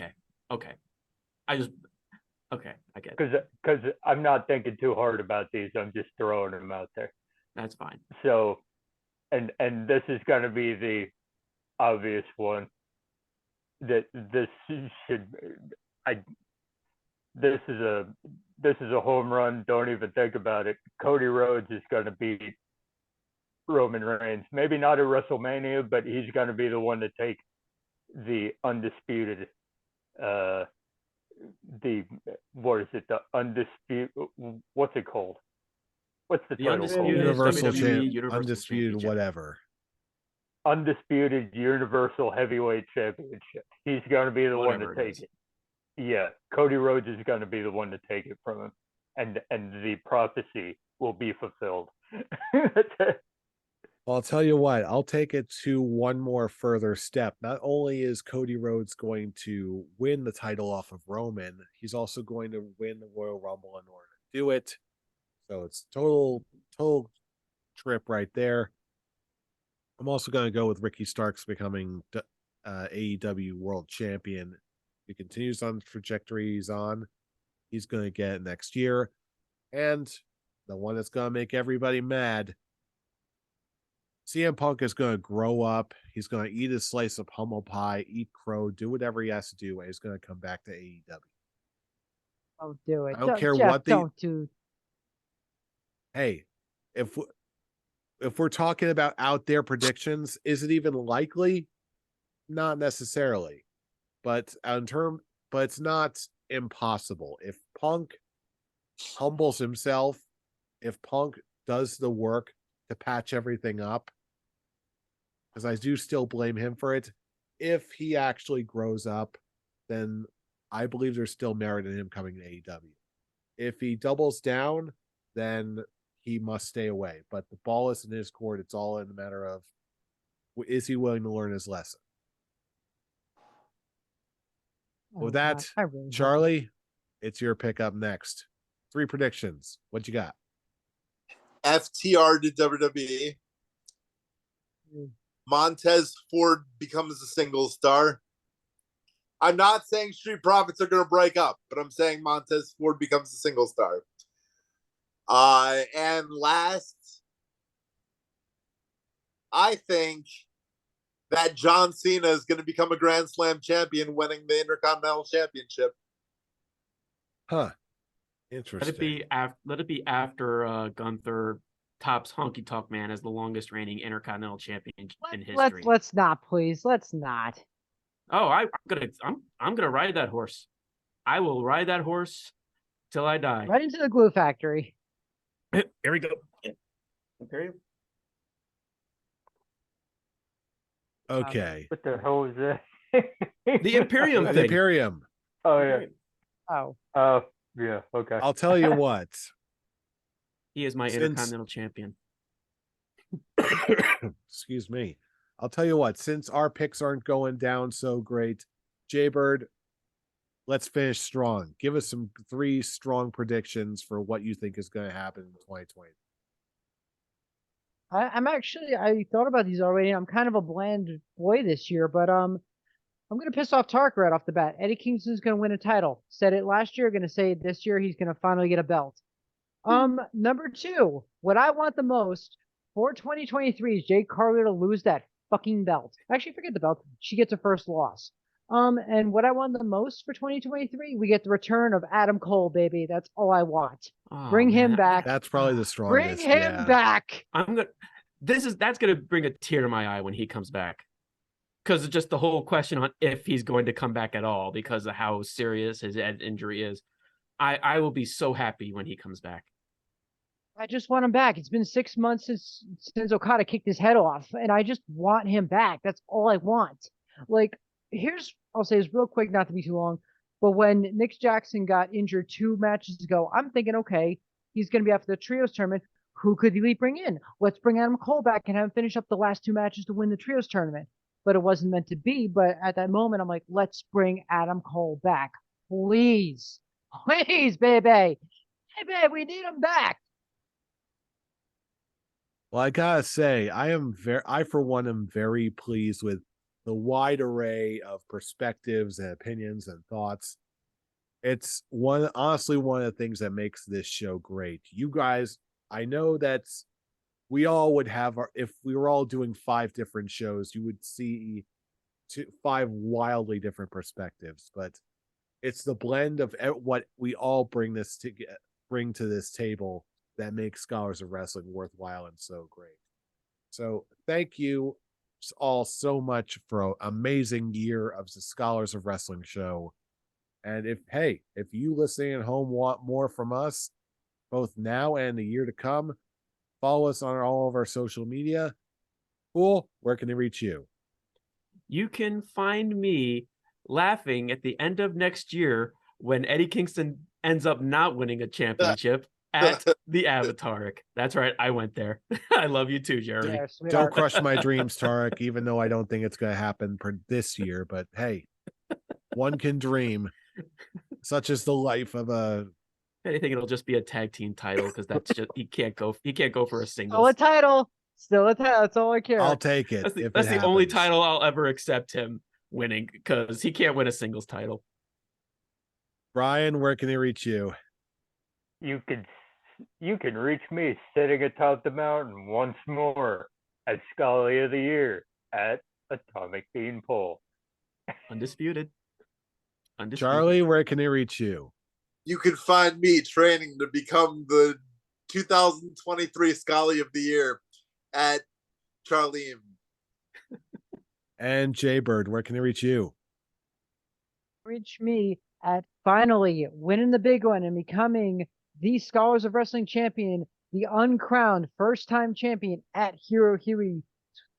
Okay. I get it. Because I'm not thinking too hard about these. I'm just throwing them out there. That's fine. So, and this is going to be the obvious one. That this is a home run. Don't even think about it. Cody Rhodes is going to beat Roman Reigns. Maybe not at WrestleMania, but he's going to be the one to take the undisputed. What is it? The undisputed. What's it called? What's the title called? Universal Universal undisputed whatever. Undisputed Universal Heavyweight Championship. He's going to be the one to take it. Yeah, Cody Rhodes is going to be the one to take it from him, and the prophecy will be fulfilled. Well, I'll tell you what, I'll take it to one more further step. Not only is Cody Rhodes going to win the title off of Roman, he's also going to win the Royal Rumble in order to do it. So it's total trip right there. I'm also going to go with Ricky Starks becoming AEW World Champion. He continues on the trajectory he's on. He's going to get it next year. And the one that's going to make everybody mad, CM Punk is going to grow up. He's going to eat a slice of humble pie, eat crow, do whatever he has to do, and he's going to come back to AEW. Don't do it. I don't care Jeff, what the. don't do. Hey, if we're talking about out there predictions, is it even likely? Not necessarily, but but it's not impossible. If Punk humbles himself, if Punk does the work to patch everything up, because I do still blame him for it. If he actually grows up, then I believe there's still merit in him coming to AEW. If he doubles down, then he must stay away. But the ball is in his court. It's all in a matter of, is he willing to learn his lesson? With that, really Charlie, it's your pick up next. 3 predictions. What you got? FTR to WWE. Montez Ford becomes a single star. I'm not saying Street Profits are going to break up, but I'm saying Montez Ford becomes a single star. And last, I think that John Cena is going to become a Grand Slam champion, winning the Intercontinental Championship. Huh. Interesting. Let it be after Gunther tops Honky Tonk Man as the longest reigning Intercontinental Champion in history. Let's not, please. Let's not. Oh, I'm gonna ride that horse. I will ride that horse till I die. Right into the glue factory. Here we go. Okay. Okay. What the hell is that? The Imperium The thing. Imperium. Oh yeah. Oh. Yeah. Okay. I'll tell you what. He is my Since- Intercontinental Champion. Excuse me. I'll tell you what, since our picks aren't going down so great, Jaybird, let's finish strong. Give us some 3 strong predictions for what you think is going to happen in 2020. I thought about these already. I'm kind of a bland boy this year, but I'm gonna piss off Tark right off the bat. Eddie Kingston's gonna win a title. Said it last year, gonna say it this year, he's gonna finally get a belt. Number 2, what I want the most for 2023 is Jade Carly to lose that fucking belt. Actually, forget the belt. She gets her first loss. And what I want the most for 2023, we get the return of Adam Cole, baby. That's all I want. Oh, Bring him man. back. That's probably the Bring strongest. him back. That's gonna bring a tear to my eye when he comes back. Because of just the whole question on if he's going to come back at all, because of how serious his injury is. I will be so happy when he comes back. I just want him back. It's been 6 months since Okada kicked his head off, and I just want him back. That's all I want. Like, I'll say this real quick, not to be too long, but when Nick Jackson got injured 2 matches ago, I'm thinking, okay, he's going to be after the trios tournament. Who could Elite bring in? Let's bring Adam Cole back and have him finish up the last 2 matches to win the trios tournament. But it wasn't meant to be. But at that moment, I'm like, let's bring Adam Cole back. Please. Please, baby. Hey, babe, we need him back. Well, I gotta say, I for one am very pleased with the wide array of perspectives and opinions and thoughts. It's honestly one of the things that makes this show great. You guys, I know that we all would have if we were all doing 5 different shows, you would see 5 wildly different perspectives, but it's the blend of what we all bring to this table that makes Scholars of Wrestling worthwhile and so great. So thank you all so much for an amazing year of the Scholars of Wrestling show. And if you listening at home want more from us, both now and the year to come, follow us on all of our social media. Cool. Where can they reach you? You can find me laughing at the end of next year when Eddie Kingston ends up not winning a championship at the Avataric. That's right. I went there. I love you too, Jeremy. Yeah, Don't sweetheart. crush my dreams, Tarek, even though I don't think it's going to happen for this year. But hey, one can dream. Such is the life of a. If anything, it'll just be a tag team title because that's just he can't go for a Still singles. a title. Still a title. That's all I care. I'll take it. That's the only title I'll ever accept him winning because he can't win a singles title. Brian, where can they reach you? You can reach me sitting atop the mountain once more as Scholly of the Year at Atomic Beanpole. Undisputed. Charlie, where can they reach you? You can find me training to become the 2023 Scholly of the Year at Charlene. And Jaybird, where can they reach you? Reach me at finally winning the big one and becoming the Scholars of Wrestling champion, the uncrowned first-time champion at Hero Hiri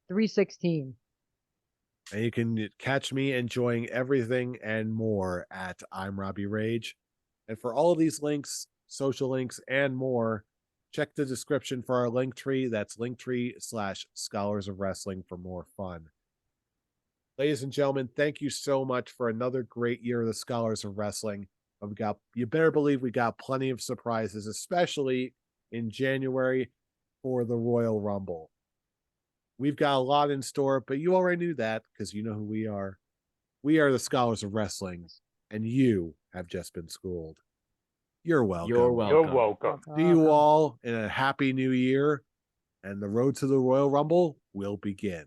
316. And you can catch me enjoying everything and more at I'm Robbie Rage. And for all of these links, social links, and more, check the description for our link tree. That's linktree/Scholars of Wrestling for more fun. Ladies and gentlemen, thank you so much for another great year of the Scholars of Wrestling. You better believe we got plenty of surprises, especially in January for the Royal Rumble. We've got a lot in store, but you already knew that because you know who we are. We are the Scholars of Wrestling, and you have just been schooled. You're welcome. You're welcome. You're welcome. See you all in a happy new year, and the road to the Royal Rumble will begin.